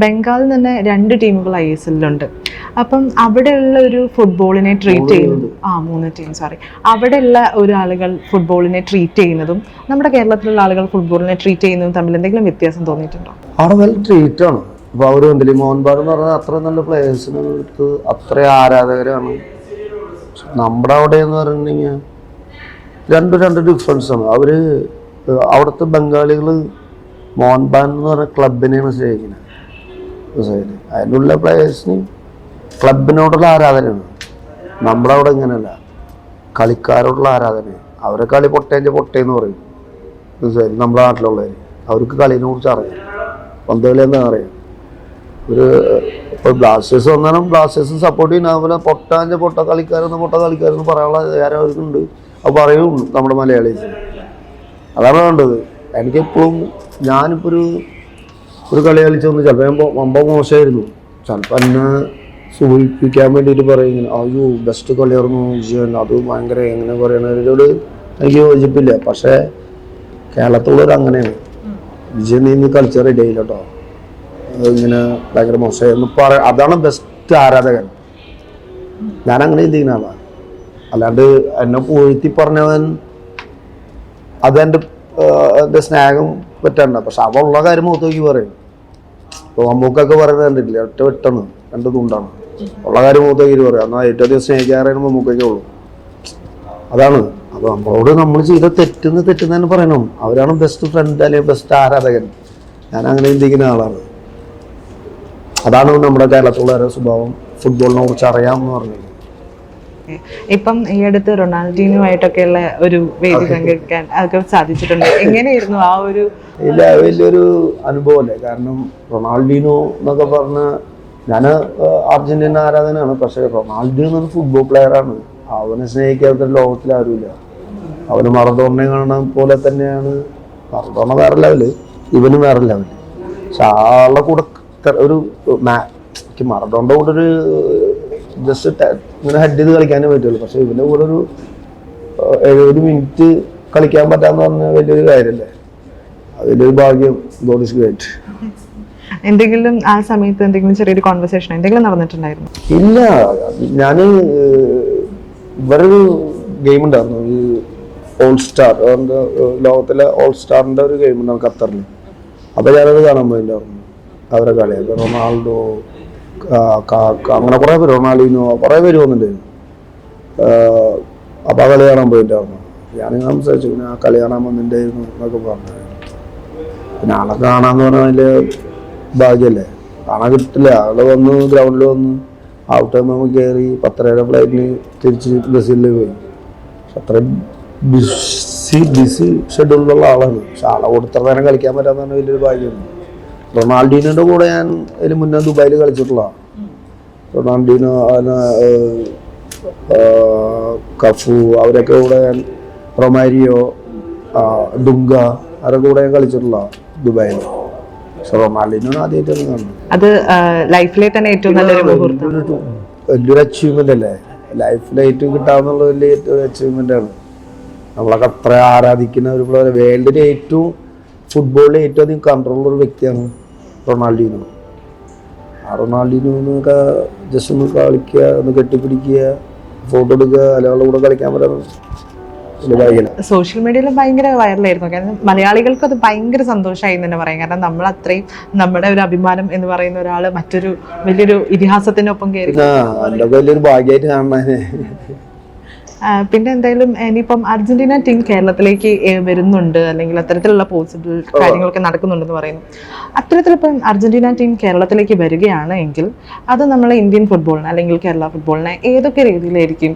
ബംഗാളിൽ തന്നെ 2 ടീമുകൾ ISL-ലുണ്ട്. അപ്പം അവിടെയുള്ള ഒരു ഫുട്ബോളിനെ ട്രീറ്റ് ചെയ്യുന്നത് 3 ടീം അവിടെയുള്ള ഒരു ആളുകൾ ഫുട്ബോളിനെ ട്രീറ്റ് ചെയ്യുന്നതും നമ്മുടെ കേരളത്തിലുള്ള ആളുകൾ ഫുട്ബോളിനെ ട്രീറ്റ് ചെയ്യുന്നതും തമ്മിൽ എന്തെങ്കിലും വ്യത്യാസം തോന്നിയിട്ടുണ്ടോ? അവിടെ നല്ല ട്രീറ്റ് ആണ്. അപ്പോൾ അവർ എന്തെങ്കിലും മോഹൻബാഗ് എന്ന് പറഞ്ഞാൽ അത്ര നല്ല പ്ലേയേഴ്സിന് എടുത്ത് അത്ര ആരാധകരാണ്. നമ്മുടെ അവിടെ എന്ന് പറഞ്ഞിട്ടുണ്ടെങ്കിൽ രണ്ട് ഡിഫറൻസാണ്. അവർ അവിടുത്തെ ബംഗാളികൾ മോഹൻബാഗ് എന്ന് പറഞ്ഞ ക്ലബിനെയാണ് സ്നേഹിക്കുന്നത്. അതിനുള്ള പ്ലേയേഴ്സിന് ക്ലബിനോടുള്ള ആരാധനയാണ്. നമ്മുടെ അവിടെ ഇങ്ങനെയല്ല, കളിക്കാരോടുള്ള ആരാധന. അവരെ കളി പൊട്ടേന്ന് പറയും. നമ്മുടെ നാട്ടിലുള്ളവർ അവർക്ക് കളിനെ കുറിച്ച് അറിയാം, പന്ത് കളി എന്താ അറിയാം. ഇപ്പോൾ ബ്ലാസ്റ്റേഴ്സ് വന്നാലും ബ്ലാസ്റ്റേഴ്സ് സപ്പോർട്ട് ചെയ്യുന്ന അതുപോലെ പൊട്ട കളിക്കാരെന്ന് പറയാനുള്ള ആരും അവർക്കുണ്ട്. അത് പറയും നമ്മുടെ മലയാളീസ്. അതാണ് വേണ്ടത്. എനിക്കെപ്പോഴും ഞാനിപ്പോൾ ഒരു കളി കളിച്ചൊന്ന് ചിലപ്പോൾ വമ്പ മോശമായിരുന്നു, ചിലപ്പോൾ എന്നെ സൂചിപ്പിക്കാൻ വേണ്ടിയിട്ട് പറയും ഇങ്ങനെ, അയ്യോ ബെസ്റ്റ് കളിയായിരുന്നു വിജയൻ, അത് ഭയങ്കര എങ്ങനെ പറയണവരോട് എനിക്ക് യോജിപ്പില്ല. പക്ഷേ കേരളത്തിലുള്ളവർ അങ്ങനെയാണ്, വിജയൻ നീ കളിച്ച റെഡി ആയില്ല കേട്ടോ, ഇങ്ങനെ ഭയങ്കര മോശമായിരുന്നു അതാണ് ബെസ്റ്റ് ആരാധകൻ. ഞാനങ്ങനെ ചിന്തിക്കുന്ന ആളാണ്. അല്ലാണ്ട് എന്നെ പൂഴ്ത്തി പറഞ്ഞവൻ അതെൻ്റെ സ്നേഹം പറ്റണ്ട. പക്ഷെ അവളുള്ള കാര്യം മുഖത്ത് നോക്കി പറയും. ഇപ്പോൾ മമ്മൂക്കൊക്കെ പറയുന്നത് കണ്ടിട്ടില്ല, ഒറ്റ വെട്ടാണ് 2 തുണ്ടാണ്, ഉള്ള കാര്യം മുഖത്ത് നോക്കി പറയും. എന്നാൽ ഏറ്റവും അധികം സ്നേഹിക്കാറാണ് മമ്മൂക്കൊക്കെ ഉള്ളൂ. അതാണ്. അപ്പോൾ നമ്മളോട് നമ്മൾ ചെയ്ത തെറ്റെന്ന് തന്നെ പറയണം. അവരാണ് ബെസ്റ്റ് ഫ്രണ്ട് അല്ലെങ്കിൽ ബെസ്റ്റ് ആരാധകൻ. ഞാൻ അങ്ങനെ ചിന്തിക്കുന്ന ആളാണ്. അതാണ് നമ്മുടെ കേരളത്തിലുള്ള സ്വഭാവം. ഫുട്ബോളിനെ കുറിച്ച് അറിയാമെന്ന് പറഞ്ഞത്. ഇപ്പം ഈ അടുത്ത് റൊണാൾഡീനുമായിട്ടൊക്കെയുള്ള ഒരു വേദി പങ്കെടുക്കാൻ അതൊക്കെ സാധിച്ചിട്ടുണ്ട്. എങ്ങനെയായിരുന്നു ആ ഒരു? ഇല്ല, വലിയൊരു അനുഭവമല്ലേ. കാരണം റൊണാൾഡീനോ എന്നൊക്കെ പറഞ്ഞ, ഞാൻ അർജന്റീന ആരാധനയാണ്. പക്ഷെ റൊണാൾഡീനോ എന്നൊരു ഫുട്ബോൾ പ്ലെയറാണ്. അവനെ സ്നേഹിക്കാത്ത ലോകത്തിൽ ആരുമില്ല. അവന് മറഡോണയെ കാണാൻ പോലെ തന്നെയാണ്. മറഡോണ വേറെ ലെവല്, ഇവനും വേറെ ലെവല്. പക്ഷെ ആളുടെ കൂടെ ഒരു മറഡോണയുടെ കൂടെ ഒരു ജസ്റ്റ് ഇങ്ങനെ ഹെഡ് ചെയ്ത് കളിക്കാനേ പറ്റുള്ളൂ. പക്ഷെ ഇവന്റെ കൂടെ ഒരു 70 മിനിറ്റ് കളിക്കാൻ പറ്റാന്ന് പറഞ്ഞ വലിയൊരു കാര്യമല്ലേ. അതിലൊരു ഭാഗ്യം. God is great. എന്തെങ്കിലും ആ സമയത്ത് എന്തെങ്കിലും ചെറിയൊരു കോൺവെർസേഷൻ എന്തെങ്കിലും നടന്നിട്ടുണ്ടായിരുന്നു? ഇല്ല, ഞാന് ഇവരൊരു ഗെയിം ഉണ്ടായിരുന്നു, ഈ ഓൾ സ്റ്റാർ, ലോകത്തിലെ ഓൾ സ്റ്റാറിന്റെ ഒരു ഗെയിം ഉണ്ടാവും ഖത്തറിൽ. അപ്പൊ ഞാനത് കാണാൻ പോയിട്ടുണ്ടായിരുന്നു അവരെ കളി. അപ്പൊ റൊണാൾഡോ, അങ്ങനെ കുറെ പേര്, റൊണാൾഡീനോ, കുറെ പേര് വന്നിട്ടുണ്ടായിരുന്നു. അപ്പൊ ആ കളി കാണാൻ പോയിട്ടായിരുന്നു. ഞാനിങ്ങനെ സംസാരിച്ചു, പിന്നെ ആ കളി കാണാൻ വന്നിട്ടുണ്ടായിരുന്നു എന്നൊക്കെ പറഞ്ഞു. പിന്നെ ആളെ കാണാന്ന് പറഞ്ഞാൽ വലിയ ഭാഗ്യല്ലേ, കാണാൻ കിട്ടില്ല. ആള് വന്ന് ഗ്രൗണ്ടിൽ വന്ന് ഔട്ട് ടൈം നമുക്ക് കയറി 10:30 ഫ്ലൈറ്റിന് തിരിച്ച് ബ്രസീലിൽ പോയി. അത്രയും ബിസി ഷെഡ്യൂളിലുള്ള ആളാണ്. പക്ഷെ ആളെ കൂടെ ഇത്ര നേരം കളിക്കാൻ പറ്റാന്ന് പറഞ്ഞാൽ വലിയൊരു ഭാഗ്യമാണ്. റൊണാൾഡീനോയുടെ കൂടെ ഞാൻ അതിന് മുന്നേ ദുബായിൽ കളിച്ചിട്ടുള്ളതാണ്. റൊണാൾഡീനോ, കഫു, അവരൊക്കെ കൂടെ ഞാൻ, റൊമാരിയോ, ഡുങ്ക, അവരൊക്കെ കൂടെ ഞാൻ കളിച്ചിട്ടുള്ള ദുബായിൽ. പക്ഷെ റൊണാൾഡീനോ ആദ്യമായിട്ടാണ് കാണുന്നത്. അത് ലൈഫിലെ തന്നെ ഏറ്റവും നല്ലൊരു വലിയൊരു അച്ചീവ്മെന്റ് അല്ലേ. ലൈഫിൽ ഏറ്റവും കിട്ടാവുന്നുള്ള വലിയൊരു അച്ചീവ്മെന്റ് ആണ്. നമ്മളൊക്കെ അത്ര ആരാധിക്കുന്ന ഒരു പ്ലെയർ, വേൾഡിലെ ഏറ്റവും ഫുട്ബോളിലെ ഏറ്റവും അധികം കൺട്രോളുള്ള ഒരു വ്യക്തിയാണ് റൊണാൾഡീനോ. ആ റൊണാൾഡീനോന്നൊക്കെ ജസ്റ്റ് ഒന്ന് കളിക്കുക, ഒന്ന് കെട്ടിപ്പിടിക്കുക, ഫോട്ടോ എടുക്കുക, അയാളുടെ കൂടെ കളിക്കാൻ പറ്റുന്നത്. സോഷ്യൽ മീഡിയയിൽ ഭയങ്കര വൈറലായിരുന്നു. കാരണം മലയാളികൾക്ക് അത് ഭയങ്കര സന്തോഷമായി എന്ന് തന്നെ പറയാം. കാരണം നമ്മൾ അത്രയും നമ്മുടെ ഒരു അഭിമാനം എന്ന് പറയുന്ന ഒരാള് മറ്റൊരു വലിയൊരു ഇതിഹാസത്തിനൊപ്പം കയറി. വലിയൊരു ഭാഗ്യമായിട്ട് കാണാനേ. പിന്നെ എന്തായാലും ഇനിയിപ്പം അർജന്റീന ടീം കേരളത്തിലേക്ക് വരുന്നുണ്ട്, അല്ലെങ്കിൽ അത്തരത്തിലുള്ള പോസിബിൾ കാര്യങ്ങളൊക്കെ നടക്കുന്നുണ്ടെന്ന് പറയുന്നു. അത്തരത്തിലിപ്പം അർജന്റീന ടീം കേരളത്തിലേക്ക് വരികയാണ് എങ്കിൽ അത് നമ്മളെ ഇന്ത്യൻ ഫുട്ബോളിനെ അല്ലെങ്കിൽ കേരള ഫുട്ബോളിനെ ഏതൊക്കെ രീതിയിലായിരിക്കും?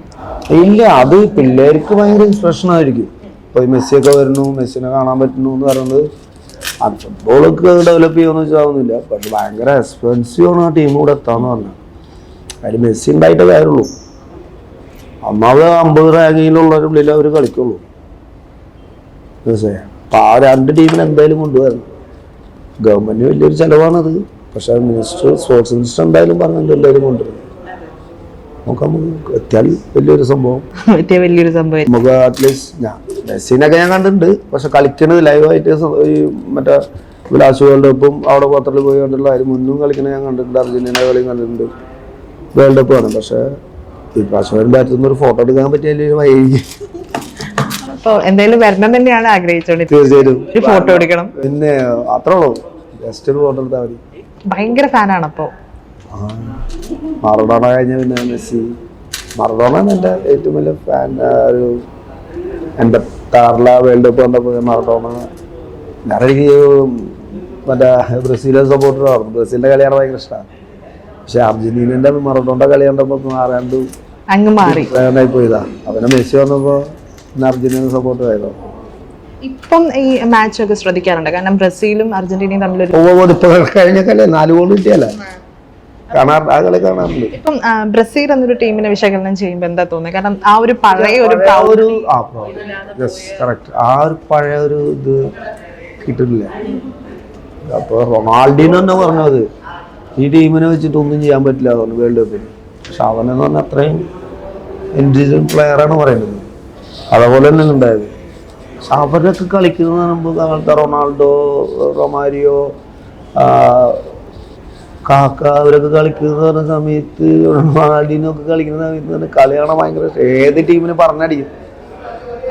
ഇല്ല, അത് പിള്ളേർക്ക് ഭയങ്കര ഇൻസ്പിറേഷൻ ആയിരിക്കും. ഇപ്പൊ മെസ്സിയൊക്കെ വരുന്നു, മെസ്സിനെ കാണാൻ പറ്റുന്നു എന്ന് പറയുന്നത് ഫുട്ബോളൊക്കെ ഡെവലപ്പ് ചെയ്യുമെന്ന് വെച്ചാവുന്നില്ല. പക്ഷെ ഭയങ്കര എക്സ്പെൻസീവ് ആണ് ആ ടീം കൂടെ എത്താന്ന് പറഞ്ഞാൽ. അതിൽ മെസ്സി ഉണ്ടായിട്ടേ കാര്യമുള്ളൂ. ഒന്നാമത് 50 റാങ്കിങ്ങിലുള്ളവരുടെ ഉള്ളിൽ അവർ കളിക്കുള്ളൂ. അപ്പൊ ആ 2 ടീമിന് എന്തായാലും കൊണ്ടുവരണം. ഗവൺമെന്റിന് വലിയൊരു ചെലവാണത്. പക്ഷെ സ്പോർട്സ് മിനിസ്റ്റർ എന്തായാലും പറഞ്ഞിട്ടുണ്ട് എന്തായാലും കൊണ്ടുവരണം. നോക്കാം, നമുക്ക് എത്തിയാൽ വലിയൊരു സംഭവം. നമുക്ക് അറ്റ്ലീസ്റ്റ് മെസ്സിനൊക്കെ ഞാൻ കണ്ടിട്ടുണ്ട്. പക്ഷെ കളിക്കുന്നത് ലൈവായിട്ട് ഈ മറ്റേ ലാസ്റ്റ് വേൾഡ് കപ്പും അവിടെ ഖത്തറിൽ പോയി കണ്ടിട്ടുള്ള, അതിന് മുന്നും കളിക്കുന്നത് ഞാൻ കണ്ടിട്ടുണ്ട്. അർജന്റീന കളിയും കണ്ടിട്ടുണ്ട്. വേൾഡ് കപ്പ് ആണ്. പക്ഷെ ഈ പ്രാവശ്യം ബാറ്റിൽ ഒരു ഫോട്ടോ എടുക്കാൻ പറ്റിയ വൈകി. എന്തായാലും വരണം തന്നെയാണ് ആഗ്രഹിച്ചോണ്ട്. തീർച്ചയായിട്ടും ഫോട്ടോ എടുക്കണം. പിന്നെ അത്രേ ഉള്ളൂ, ജസ്റ്റ് ഒരു ഫോട്ടോ എടുത്താൽ മതി. ഭയങ്കര ഫാനാണ്. അപ്പോ മറഡോണ കഴിഞ്ഞ പിന്നെ മെസ്സി. മറഡോണാണ് എൻ്റെ ഏറ്റവും വലിയ ഫാൻ. ഒരു 86 വേൾഡ് കപ്പ് വന്നപ്പോൾ മറഡോണ. ഞാൻ എനിക്ക് മറ്റേ ബ്രസീലിനെ സപ്പോർട്ടറാണ്. ബ്രസീലിന്റെ കളിയാണ് ഭയങ്കര ഇഷ്ടമാണ്. പക്ഷെ അർജന്റീനന്റെ മറഡോണയുടെ കളി കണ്ടപ്പോ ആരാണ്ട് അങ്ങ് മാറി പോയതാ. അവനെ മെസ്സി വന്നപ്പോ അർജന്റീന സപ്പോർട്ട് ആയതോ. ഇപ്പം ഈ മാച്ച് ഒക്കെ ശ്രദ്ധിക്കാറുണ്ട്. കാരണം ബ്രസീലും അർജന്റീനയും തമ്മിൽ ഇപ്പൊ കഴിഞ്ഞ കളി 4 ഗോൾ കിട്ടിയല്ലേ കാണാറുണ്ട്. ഇപ്പം ബ്രസീൽ എന്നൊരു ടീമിനെ വിശകലനം ചെയ്യുമ്പോൾ എന്താ തോന്നുന്നത്? കാരണം ആ ഒരു പഴയ ഒരു പഴയ ഒരു ഇത് കിട്ടില്ല. അപ്പൊ റൊണാൾഡീനോ തന്നെ പറഞ്ഞത് ഈ ടീമിനെ വെച്ചിട്ട് ഒന്നും ചെയ്യാൻ പറ്റില്ല വേൾഡ് കപ്പിന്. പക്ഷെ അവനെന്ന് പറഞ്ഞാൽ അത്രയും ഇന്റലിജന്റ് പ്ലെയറാണ് പറയുന്നത്. അതേപോലെ തന്നെ ഉണ്ടായത്. പക്ഷെ അവരൊക്കെ കളിക്കുന്നത് കാണുമ്പോൾ അങ്ങനത്തെ റൊണാൾഡോ, റൊമാരിയോ, കാക്ക അവരൊക്കെ കളിക്കുന്ന പറഞ്ഞ സമയത്ത്, റൊണാൾഡീനോ ഒക്കെ കളിക്കുന്ന സമയത്ത് തന്നെ കളി കാണാൻ ഭയങ്കര. ഏത് ടീമിന് പറഞ്ഞടിക്കും.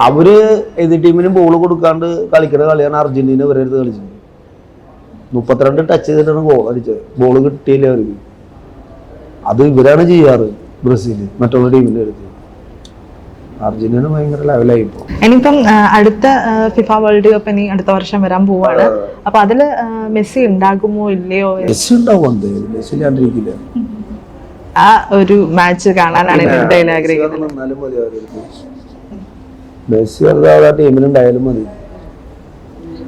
അവര് ഏത് ടീമിനും ബോൾ കൊടുക്കാണ്ട് കളിക്കുന്ന കളിയാണ് അർജന്റീന ഇവരെ അടുത്ത് കളിച്ചത്. 32 ടച്ച് ചെയ്തിട്ടാണ് ഗോൾ അടിച്ചത്. ബോൾ കിട്ടിയില്ല അവർക്ക്. അത് ഇവരാണ് ചെയ്യാറ് ബ്രസീൽ മറ്റുള്ള ടീമിന്റെ അടുത്ത്. അർജന്റീന ഭയങ്കര ലെവലായി ഇപ്പോൾ. ഇനിയിപ്പം അടുത്ത ഫിഫ വേൾഡ് കപ്പ് ഇനി അടുത്ത വർഷം വരാൻ പോവാണ്. അപ്പൊ അതില് മെസ്സി ഉണ്ടാകുമോ ഇല്ലയോ? മെസ്സി ഉണ്ടാവും, മെസ്സി ഇല്ലാണ്ടിരിക്കില്ല. ആ ഒരു മാച്ച് കാണാനാണ് എന്തായാലും ആഗ്രഹിക്കുന്നത്. മെസ്സി ടീമിലുണ്ടായാലും മതി.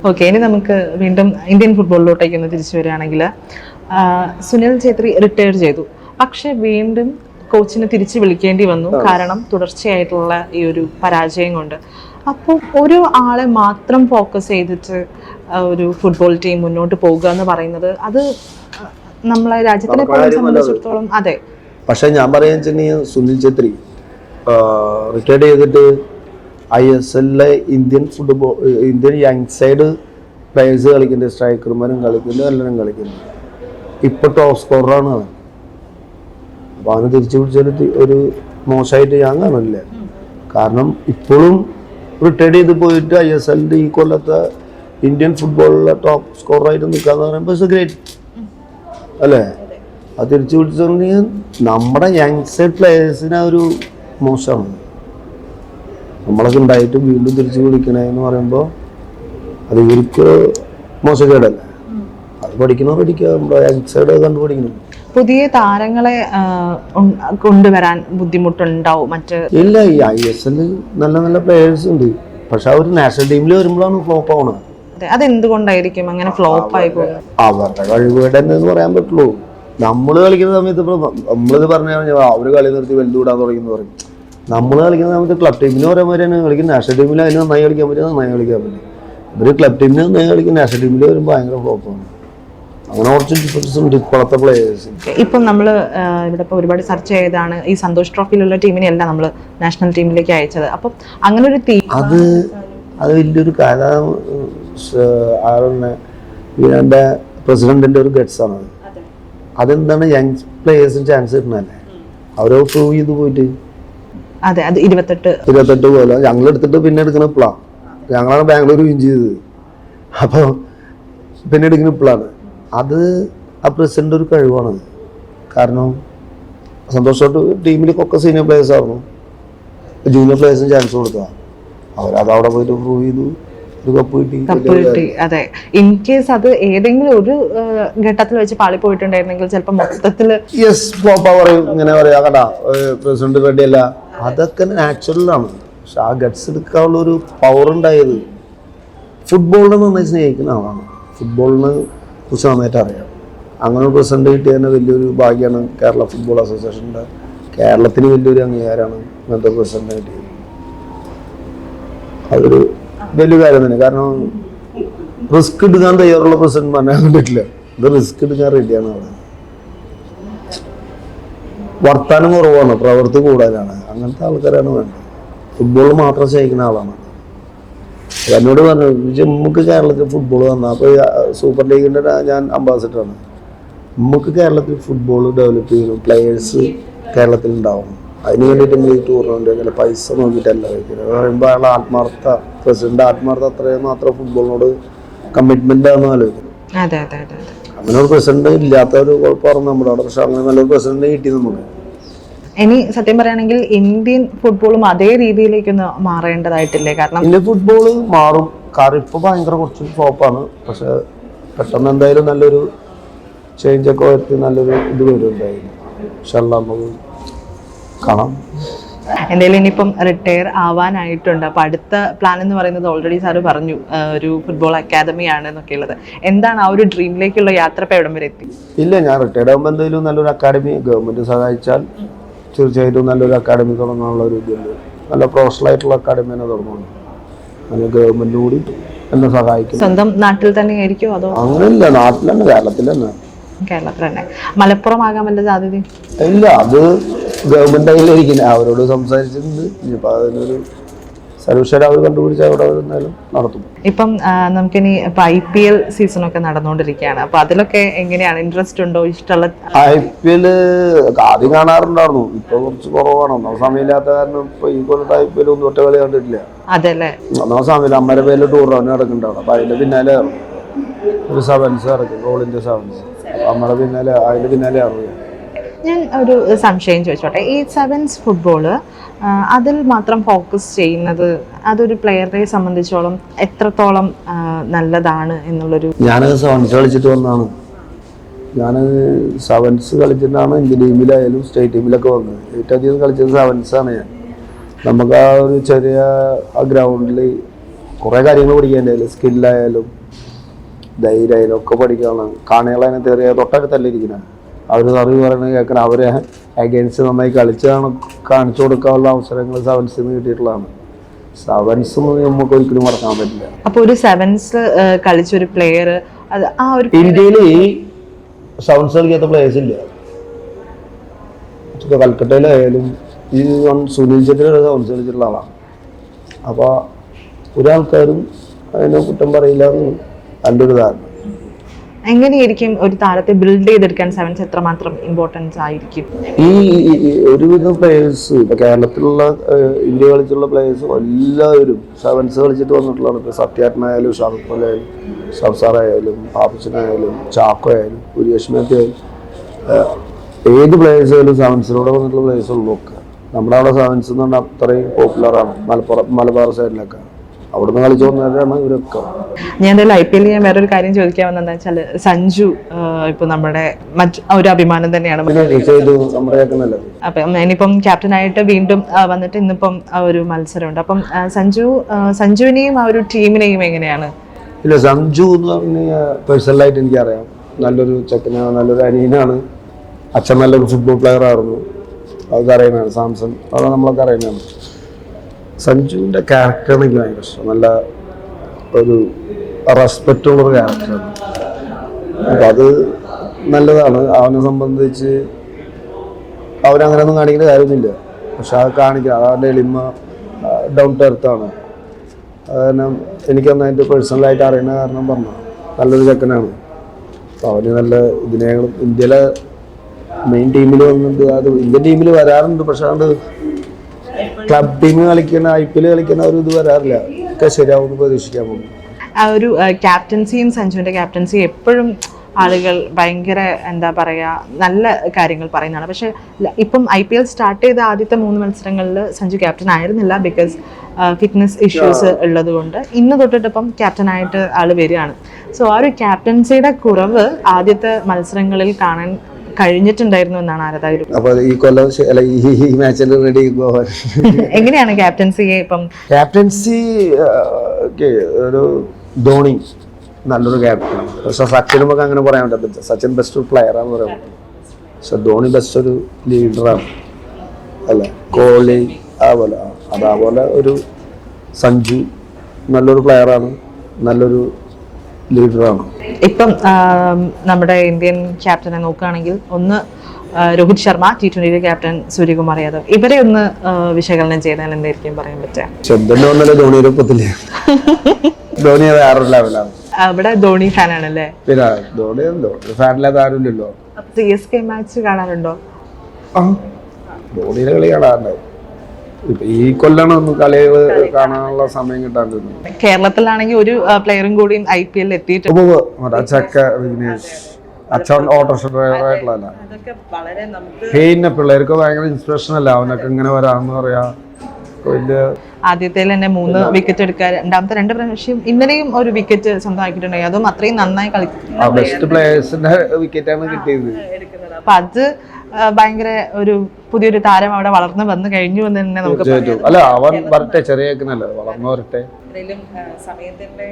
ഓക്കെ, ഇനി നമുക്ക് വീണ്ടും ഇന്ത്യൻ ഫുട്ബോളിലോട്ടേക്ക് ഒന്ന് തിരിച്ചു വരികയാണെങ്കിൽ സുനിൽ ഛേത്രി റിട്ടയർ ചെയ്തു. പക്ഷെ വീണ്ടും കോച്ചിനെ തിരിച്ചു വിളിക്കേണ്ടി വന്നു, കാരണം തുടർച്ചയായിട്ടുള്ള ഈ ഒരു പരാജയം കൊണ്ട്. അപ്പോൾ ഒരു ആളെ മാത്രം ഫോക്കസ് ചെയ്തിട്ട് ഒരു ഫുട്ബോൾ ടീം മുന്നോട്ട് പോകുക എന്ന് പറയുന്നത് അത് നമ്മളെ രാജ്യത്തിനെ സംബന്ധിച്ചിടത്തോളം അതെ. പക്ഷെ ഞാൻ പറയാ സുനിൽ ഛേത്രി റിട്ടയർഡ് ചെയ്തിട്ട് ISL Indian football, Indian young side players കളിക്കുന്നുണ്ട്, സ്ട്രൈക്കർമാരും കളിക്കുന്നുണ്ട്, എല്ലാവരും കളിക്കുന്നുണ്ട്. ഇപ്പൊ ടോപ്പ് സ്കോററാണ് അവൻ. അപ്പൊ അവന് തിരിച്ചു പിടിച്ചാൽ ഒരു മോശമായിട്ട് ഞാൻ കാണില്ല. കാരണം ഇപ്പോഴും റിട്ടയർഡ് ചെയ്ത് പോയിട്ട് ISL ഈ കൊല്ലത്തെ ഇന്ത്യൻ ഫുട്ബോളിലെ ടോപ്പ് സ്കോറായിട്ട് നിൽക്കാന്ന് പറയുമ്പോൾ ഇറ്റ്സ് ഗ്രേറ്റ് അല്ലേ? അത് തിരിച്ചു പിടിച്ചിട്ടുണ്ടെങ്കിൽ നമ്മുടെ യങ് സൈഡ് പ്ലേയേഴ്സിന് ഒരു മോശമാണ്. നമ്മളൊക്കെ ഉണ്ടായിട്ട് വീണ്ടും തിരിച്ചു വിളിക്കണേന്ന് പറയുമ്പോൾ അത് ഇവർക്ക് മോശക്കേടല്ലേ? അത് പഠിക്കണോ പഠിക്കുക, നമ്മുടെ യങ് സൈഡ് കണ്ടു പഠിക്കണം. പുതിയ താരങ്ങളെ കൊണ്ടുവരാൻ ബുദ്ധിമുട്ടുണ്ടാവും മറ്റ്? ഇല്ല, ഈ ISL നല്ല നല്ല പ്ലേയേഴ്സ് ഉണ്ട്, പക്ഷെ അവർ നാഷണൽ ടീമിൽ വരുമ്പോഴാണ് ഫ്ലോപ്പ് ആവണത്. അതെന്തുകൊണ്ടായിരിക്കും അങ്ങനെ ഫ്ലോപ്പ് ആയി പോകുന്നത്? അവരുടെ കഴിവുകേട് എന്ന് പറയാൻ പറ്റുള്ളൂ. നമ്മൾ കളിക്കുന്ന സമയത്ത് ഇപ്പോൾ നമ്മളിത് പറഞ്ഞു കഴിഞ്ഞാൽ അവർ കളി നിർത്തി വെല്ലുവിടാൻ തുടങ്ങിയെന്ന് പറയും. നമ്മൾ കളിക്കുന്ന സമയത്ത് ക്ലബ് ടീമിന് ഒരേ മാതിരിയാണ് കളിക്കും. നാഷണൽ ടീമിൽ അതിന് നന്നായി കളിക്കാൻ പറ്റും, നന്നായി കളിക്കാൻ പറ്റും. ഇവർ ക്ലബ് ടീമിന് നന്നായി കളിക്കും, നാഷണൽ ടീമിൽ വരുമ്പോൾ ഭയങ്കര ഫ്ലോപ്പാണ്. അങ്ങനെ കുറച്ച് ഡിഫറൻസ് ഉണ്ട് ഇപ്പോഴത്തെ പ്ലേയേഴ്സ്. ഇപ്പം നമ്മൾ ഇവിടെ ഇപ്പോൾ ഒരുപാട് സെർച്ച് ചെയ്താണ് ഈ സന്തോഷ് ട്രോഫിയിലുള്ള ടീമിനെയല്ല നമ്മൾ നാഷണൽ ടീമിലേക്ക് അയച്ചത്. അപ്പം അങ്ങനെ ഒരു ടീം അത് വലിയൊരു കാര്യം. എൻ്റെ പ്രസിഡന്റിന്റെ ഒരു ഗട്ട്സ് ആണ് അത്. അതെന്താണ് യങ് പ്ലേയേഴ്സിന് ചാൻസ് കിട്ടണല്ലേ, അവരോ പ്രൂവ് ചെയ്ത് പോയിട്ട്. അതെ, അത് 28 പോലെ ഞങ്ങൾ എടുത്തിട്ട് പിന്നെ എടുക്കണ ഇപ്പോഴാണ്. ഞങ്ങളാണ് ബാംഗ്ലൂർ വിൻ ചെയ്തത്. അപ്പോൾ പിന്നെ എടുക്കുന്ന ഇപ്പോഴാണ്. അത് ആ പ്രസിഡന്റ് ഒരു കഴിവാണത്. കാരണം സന്തോഷമായിട്ട് ടീമിലേക്കൊക്കെ സീനിയർ പ്ലേയേഴ്സ് ആയിരുന്നു, ജൂനിയർ പ്ലേയേഴ്സിന് ചാൻസ് കൊടുക്കുക. അവരത് അവിടെ പോയിട്ട് പ്രൂവ് ചെയ്തു, ഒരു കപ്പ് കിട്ടി. അതെ, ഇൻ കേസ് അത് ഏതെങ്കിലും ഒരു ഘട്ടത്തിൽ വെച്ച് പാളി പോയിട്ടുണ്ടായിരുന്നെങ്കിൽ ചിലപ്പോൾ മൊത്തത്തിൽ ഫ്ലോപ്പ് പറയും. ഇങ്ങനെ പറയാ കണ്ടാ പ്രസിഡന്റ് റെഡിയല്ല, അതൊക്കെ നാച്ചുറലാണ്. പക്ഷെ ആ ഗട്ട്സ് എടുക്കാനുള്ള ഒരു പവർ ഉണ്ടായത് ഫുട്ബോളിനെ നന്നായി സ്നേഹിക്കുന്ന ആളാണ്. ഫുട്ബോളിനെ കുറിച്ച് നന്നായിട്ട് അറിയാം. അങ്ങനെ ഒരു പ്രസിഡന്റ് കിട്ടിയ തന്നെ വലിയൊരു ഭാഗ്യമാണ് കേരള ഫുട്ബോൾ അസോസിയേഷൻ്റെ. കേരളത്തിന് വലിയൊരു അംഗീകാരമാണ് ഇങ്ങനത്തെ പ്രസിഡന്റ് കിട്ടിയത്. അതൊരു വലിയ കാര്യം തന്നെ. കാരണം റിസ്ക് എടുക്കാൻ തയ്യാറുള്ള പ്രസിഡന്റ് പറഞ്ഞാൽ പറ്റില്ല. ഇത് റിസ്ക് എടുക്കാൻ റെഡിയാണ് അവിടെ. വർത്താനം കുറവാണ്, പ്രവൃത്തി കൂടുതലാണ്. അങ്ങനത്തെ ആൾക്കാരാണ് വേണ്ടത്. ഫുട്ബോൾ മാത്രം സ്നേഹിക്കുന്ന ആളാണ്. എന്നോട് പറഞ്ഞു നമുക്ക് കേരളത്തിൽ ഫുട്ബോൾ വന്നാൽ, അപ്പോൾ സൂപ്പർ ലീഗിൻ്റെ ഞാൻ അംബാസിഡറാണ്. നമുക്ക് കേരളത്തിൽ ഫുട്ബോൾ ഡെവലപ്പ് ചെയ്യണം, പ്ലെയേഴ്സ് കേരളത്തിൽ ഉണ്ടാവണം. അതിന് വേണ്ടിയിട്ട് ഈ ടൂർണമെന്റ് അങ്ങനെ പൈസ നോക്കിയിട്ടല്ല കളിക്കുന്നത്. പറയുമ്പോൾ അയാൾ ആത്മാർത്ഥ, പ്രസിഡന്റ് ആത്മാർത്ഥ അത്രയും മാത്രം ഫുട്ബോളിനോട് കമ്മിറ്റ്മെന്റ് ആണെന്ന് ആലോചിക്കുന്നത്. അങ്ങനെ ഒരു പ്രസിഡന്റ് ഇല്ലാത്ത ഒരു കുഴപ്പമായിരുന്നു നമ്മുടെ അവിടെ. പക്ഷെ അങ്ങനെ നല്ലൊരു പ്രസിഡന്റ് കിട്ടി നമുക്ക്. ഇനി സത്യം പറയുകയാണെങ്കിൽ ഇന്ത്യൻ ഫുട്ബോളും അതേ രീതിയിലേക്കൊന്ന് മാറേണ്ടതായിട്ടില്ലേ? കാരണം ഇന്ത്യൻ ഫുട്ബോൾ മാറും. കാരണം ഇപ്പോൾ ഭയങ്കര കുറച്ച് ഫ്ലോപ്പാണ്. പക്ഷെ പെട്ടെന്ന് എന്തായാലും നല്ലൊരു ചേഞ്ച് ഒക്കെ വരുത്തി നല്ലൊരു ഇത് വരും എന്തായാലും. പക്ഷെ നമുക്ക് കാണാം. എന്തായാലും ഇനിയിപ്പം റിട്ടയർ ആവാനായിട്ടുണ്ട്. അപ്പം അടുത്ത പ്ലാൻ എന്ന് പറയുന്നത് ഓൾറെഡി സാറ് പറഞ്ഞു ഒരു ഫുട്ബോൾ അക്കാദമി ആണ് എന്നൊക്കെ ഉള്ളത്. എന്താണ് ആ ഒരു ഡ്രീമിലേക്കുള്ള യാത്ര ഇപ്പം എവിടം വരെ എത്തി? ഇല്ല, ഞാൻ റിട്ടയർഡ് ആകുമ്പോൾ എന്തായാലും നല്ലൊരു അക്കാദമി ഗവൺമെന്റ് സഹായിച്ചാൽ തീർച്ചയായിട്ടും നല്ലൊരു അക്കാദമി തുടങ്ങാനുള്ള ഒരു ഇതുണ്ട്. നല്ല പ്രൊഫഷണൽ ആയിട്ടുള്ള അക്കാദമി തന്നെ തുടങ്ങണം. അങ്ങനെ ഗവൺമെന്റ് കൂടി എന്നെ സഹായിക്കും. സ്വന്തം നാട്ടിൽ തന്നെ ആയിരിക്കും അതോ? അങ്ങനെയില്ല, നാട്ടിൽ തന്നെ, കേരളത്തിൽ തന്നെ. കേരളത്തിൽ തന്നെ. മലപ്പുറം ആകാൻ വല്ല സാധ്യത ഇല്ല? അത് ഗവൺമെന്റ് അതിലായിരിക്കും, അവരോട് സംസാരിച്ചിട്ടുണ്ട്. ഇനിയിപ്പോൾ അതിനൊരു സൊല്യൂഷൻ അവർ കണ്ടുപിടിച്ച് അവിടെ എന്തായാലും നടത്തും. ഇപ്പം നമുക്കിനി ഇപ്പൊ IPL സീസണൊക്കെ നടന്നുകൊണ്ടിരിക്കുകയാണ്. അപ്പൊ അതിലൊക്കെ എങ്ങനെയാണ്, ഇൻട്രസ്റ്റ് ഉണ്ടോ? ഇഷ്ടമുള്ള IPL ആദ്യം കാണാറുണ്ടായിരുന്നു, ഇപ്പൊ കുറച്ച് കുറവാണ്. ഒന്നാം സമയമില്ലാത്ത കാരണം ഇപ്പൊ ഈ കൊല്ലത്തെ IPL ഒന്നും ഒറ്റ കളി കണ്ടിട്ടില്ല. അതല്ലേ, ഒന്നാം സമയം അമ്മയുടെ പേരിൽ ടൂർണമെന്റ് നടക്കുന്നുണ്ട് അവിടെ. അപ്പൊ അതിന്റെ പിന്നാലെ ഒരു 7s ഇറക്കും, ഓൾ ഇന്ത്യ 7s. അമ്മയുടെ പിന്നാലെ അതിന്റെ പിന്നാലെ അറിയാം. ഞാൻ ഒരു സംശയം ചോദിച്ചോട്ടെ, ഈ സെവൻസ് ഫുട്ബോള് അതിൽ മാത്രം ഫോക്കസ് ചെയ്യുന്നത് അതൊരു പ്ലെയറെ സംബന്ധിച്ചോളം എത്രത്തോളം നല്ലതാണ് എന്നുള്ളൊരു. ഞാനത് സെവൻസ് കളിച്ചിട്ട് വന്നതാണ്. ഞാൻ സെവൻസ് കളിച്ചിട്ടാണ് ഇന്ത്യൻ ടീമിലായാലും സ്റ്റേറ്റ് ടീമിലൊക്കെ വന്നത്. ഏറ്റവും അധികം കളിച്ചത് സെവൻസാണ് ഞാൻ. നമുക്ക് ആ ഒരു ചെറിയ ആ ഗ്രൗണ്ടിൽ കുറേ കാര്യങ്ങൾ പഠിക്കാനുണ്ടായാലും സ്കില്ലായാലും ധൈര്യമായാലും ഒക്കെ പഠിക്കണം. കാണികളതിനെ തെറിയ തൊട്ടടുത്തല്ല ഇരിക്കുന്നത്. അവർ അറിവ് പറയണത് കേൾക്കണം. അവരെ അഗേൻസ്റ്റ് നന്നായി കളിച്ചാണ് കാണിച്ചു കൊടുക്കാനുള്ള അവസരങ്ങൾ സെവൻസിൽ നിന്ന് കിട്ടിയിട്ടുള്ളതാണ്. സെവൻസ് നമുക്ക് ഒരിക്കലും മറക്കാൻ പറ്റില്ല. അപ്പോൾ ഒരു സെവൻസ് കളിച്ചൊരു പ്ലെയർ അത് ആ ഒരു ഇന്ത്യയിൽ ഈ സെവൻസ് കളിക്കാത്ത പ്ലേയേഴ്സ് ഇല്ല. കൽക്കട്ടയിലായാലും ഈ സുനിൽ ഛത്രി സെവൻസ് കളിച്ചിട്ടുള്ള ആളാണ്. അപ്പോൾ ഒരാൾക്കാരും അതിനെ കുറ്റം പറയില്ല എന്ന് എൻ്റെ ഒരു ധാരണ. എങ്ങനെയായിരിക്കും ഒരു താരത്തെ ബിൽഡ് ചെയ്തെടുക്കാൻ സെവൻസ് എത്രമാത്രം ഇമ്പോർട്ടൻസ് ആയിരിക്കും? ഈ ഒരുവിധം പ്ലേയേഴ്സ് ഇപ്പോൾ കേരളത്തിലുള്ള ഇന്ത്യ കളിച്ചുള്ള പ്ലേയേഴ്സ് എല്ലാവരും സെവൻസ് കളിച്ചിട്ട് വന്നിട്ടുള്ളതാണ്. ഇപ്പോൾ സത്യാട്ടനായാലും ഷാറുഖാനായാലും ഷബ്സാറായാലും പാപ്പച്ചനായാലും ചാക്കോ ആയാലും ഉരിയഷ്മത്തി ആയാലും ഏത് പ്ലേയേഴ്സ് ആയാലും സെവൻസിലൂടെ വന്നിട്ടുള്ള പ്ലേയേഴ്സ് ഉള്ളതൊക്കെ നമ്മുടെ അവിടെ സെവൻസ് എന്ന് പറഞ്ഞാൽ അത്രയും പോപ്പുലറാണ്. മലബാർ സൈഡിലൊക്കെ അവിടുന്ന് കളിച്ചു വന്നവരാണ് ഇവരൊക്കെ. ഞാൻ എന്തായാലും IPL ഞാൻ വേറൊരു കാര്യം ചോദിക്കാൻ വന്നതെന്ന് വെച്ചാൽ സഞ്ജു ഇപ്പൊ നമ്മുടെ ഒരു അഭിമാനം തന്നെയാണ്. അപ്പം ഇനിയിപ്പം ക്യാപ്റ്റനായിട്ട് വീണ്ടും വന്നിട്ട് ഇന്നിപ്പം ഒരു മത്സരമുണ്ട്. അപ്പം സഞ്ജുവിനെയും ആ ഒരു ടീമിനെയും എങ്ങനെയാണ്? ഇല്ല, സഞ്ജു എന്ന് പറഞ്ഞ പേഴ്സണലായിട്ട് എനിക്കറിയാം. നല്ലൊരു ചെക്കനാണ്, നല്ലൊരു അനിയനാണ്. അച്ഛൻ നല്ലൊരു ഫുട്ബോൾ പ്ലെയർ ആയിരുന്നു. അതൊക്കെ അറിയുന്നതാണ്. സാംസൺ അതൊക്കെ നമ്മളൊക്കെ അറിയുന്നതാണ്. സഞ്ജുവിൻ്റെ ക്യാരക്ടർ എനിക്ക് ഭയങ്കര ഇഷ്ടം. നല്ല ഒരു റെസ്പെക്റ്റുള്ളൊരു ക്യാരക്ടറാണ്. അപ്പം അത് നല്ലതാണ്. അവനെ സംബന്ധിച്ച് അവനങ്ങനെയൊന്നും കാണിക്കേണ്ട കാര്യമൊന്നുമില്ല. പക്ഷെ അത് കാണിക്കുക, അവൻ്റെ എളിമ ഡൗൺ ടു എർത്താണ്. കാരണം എനിക്ക് നന്നായിട്ട് പേഴ്സണലായിട്ട് അറിയുന്ന കാരണം പറഞ്ഞു നല്ലൊരു ചെക്കനാണ്. അപ്പോൾ അവന് നല്ല ഇതിനേക്കാളും ഇന്ത്യയിലെ മെയിൻ ടീമിൽ വന്നിട്ട് അത് ഇന്ത്യൻ ടീമിൽ വരാറുണ്ട്. പക്ഷെ അത് ക്ലബ് ടീം കളിക്കുന്ന IPL കളിക്കുന്ന ഒരു ഇത് വരാറില്ല. ഒക്കെ ശരിയാവും പ്രതീക്ഷിക്കാൻ പോകും. ആ ഒരു ക്യാപ്റ്റൻസിയും സഞ്ജുവിൻ്റെ ക്യാപ്റ്റൻസിയും എപ്പോഴും ആളുകൾ ഭയങ്കര എന്താ പറയുക നല്ല കാര്യങ്ങൾ പറയുന്നതാണ്. പക്ഷേ ഇപ്പം IPL സ്റ്റാർട്ട് ചെയ്ത ആദ്യത്തെ 3 മത്സരങ്ങളിൽ സഞ്ജു ക്യാപ്റ്റൻ ആയിരുന്നില്ല. ബിക്കോസ് ഫിറ്റ്നസ് ഇഷ്യൂസ് ഉള്ളത് കൊണ്ട് ഇന്ന് തൊട്ടിട്ട് ഇപ്പം ക്യാപ്റ്റനായിട്ട് ആൾ വരികയാണ്. സോ ആ ഒരു ക്യാപ്റ്റൻസിയുടെ കുറവ് ആദ്യത്തെ മത്സരങ്ങളിൽ കാണാൻ കഴിഞ്ഞിട്ടുണ്ടായിരുന്നു എന്നാണ് ആരാധകർ. അപ്പോൾ ഈ കൊല്ലം ഈ മാച്ചിൽ റെഡി പോകാൻ എങ്ങനെയാണ് ക്യാപ്റ്റൻസിയെ ഇപ്പം? ക്യാപ്റ്റൻസി ഒരു ധോണി നല്ലൊരു ക്യാപ്റ്റനാണ്. പക്ഷെ സച്ചിൻ നമുക്ക് അങ്ങനെ പറയാൻ പറ്റത്തില്ല. സച്ചിൻ ബെസ്റ്റ് പ്ലെയറാന്ന് പറയാൻ പറ്റും. പക്ഷെ ധോണി ബെസ്റ്റ് ഒരു ലീഡറാണ് അല്ലേ. കോഹ്ലി അതേപോലെ ഒരു സഞ്ജു നല്ലൊരു പ്ലെയറാണ്, നല്ലൊരു ലീഡറാണ്. ഇപ്പം നമ്മുടെ ഇന്ത്യൻ ക്യാപ്റ്റനെ നോക്കുകയാണെങ്കിൽ ഒന്ന് രോഹിത് ശർമ്മ, T20 ക്യാപ്റ്റൻ സൂര്യകുമാർ യാദവ്, ഇവരെ ഒന്ന് വിശകലനം ചെയ്താൽ എന്തായിരിക്കും പറയാൻ പറ്റുക? ധോണിയുടെ ഒപ്പത്തില്ലേ? ധോണി വേറൊരു ലെവലാണ്. അവിടെ ധോണി ഫാനാണല്ലേ? പിന്നെ ധോണി ഫാനില്ലാത്ത ആരുമില്ലല്ലോ. CSK മാച്ച് കാണാറുണ്ടോ? ധോണിയുടെ കളി കാണാറുണ്ട്. ഈ കൊല്ലാണ് ഒന്ന് കളികൾ കാണാനുള്ള സമയം കിട്ടാണ്ടിരുന്നു. കേരളത്തിലാണെങ്കിൽ ഒരു പ്ലെയറും കൂടിയും IPL എത്തിയിട്ടുണ്ട്. അച്ഛൻ ഓട്ടോറിക്ഷ ഡ്രൈവറായിട്ടുള്ള പിന്നെ പിള്ളേർക്ക് ഭയങ്കര ഇൻസ്പിറേഷൻ അല്ല. അവനൊക്കെ ഇങ്ങനെ വരാമെന്ന് പറയാ. ആദ്യത്തിൽ തന്നെ 3 വിക്കറ്റ് എടുക്കാൻ, രണ്ടാമത്തെ 2 പ്രാവശ്യം ഇന്നലെയും ഒരു വിക്കറ്റ് സ്വന്തമാക്കിയിട്ടുണ്ടായി. അതും അത്രയും നന്നായി കളിക്കും. ബെസ്റ്റ് പ്ലേയേഴ്സിന്റെ വിക്കറ്റാണ് കിട്ടിയത്. അപ്പൊ അത് ഭയങ്കര ഒരു പുതിയൊരു താരം അവിടെ വളർന്നു വന്നു കഴിഞ്ഞു എന്ന് തന്നെ നമുക്ക്. അല്ല, അവൻ വരട്ടെ, ചെറിയല്ല വളർന്നു വരട്ടെ. സമയത്തിന്റെ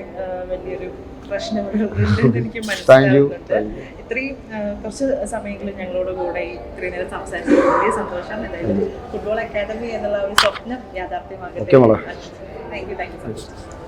വലിയൊരു പ്രശ്നങ്ങളുണ്ട് എനിക്ക് മനസ്സിലാകുന്നുണ്ട്. ഇത്രയും കുറച്ച് സമയങ്ങളിൽ ഞങ്ങളോട് കൂടെ ഇത്രയും നേരം സംസാരിച്ചത് വലിയ സന്തോഷം. എന്തായാലും ഫുട്ബോൾ അക്കാദമി എന്നുള്ള ഒരു സ്വപ്നം യാഥാർത്ഥ്യമാകട്ടെ. Thank you so much.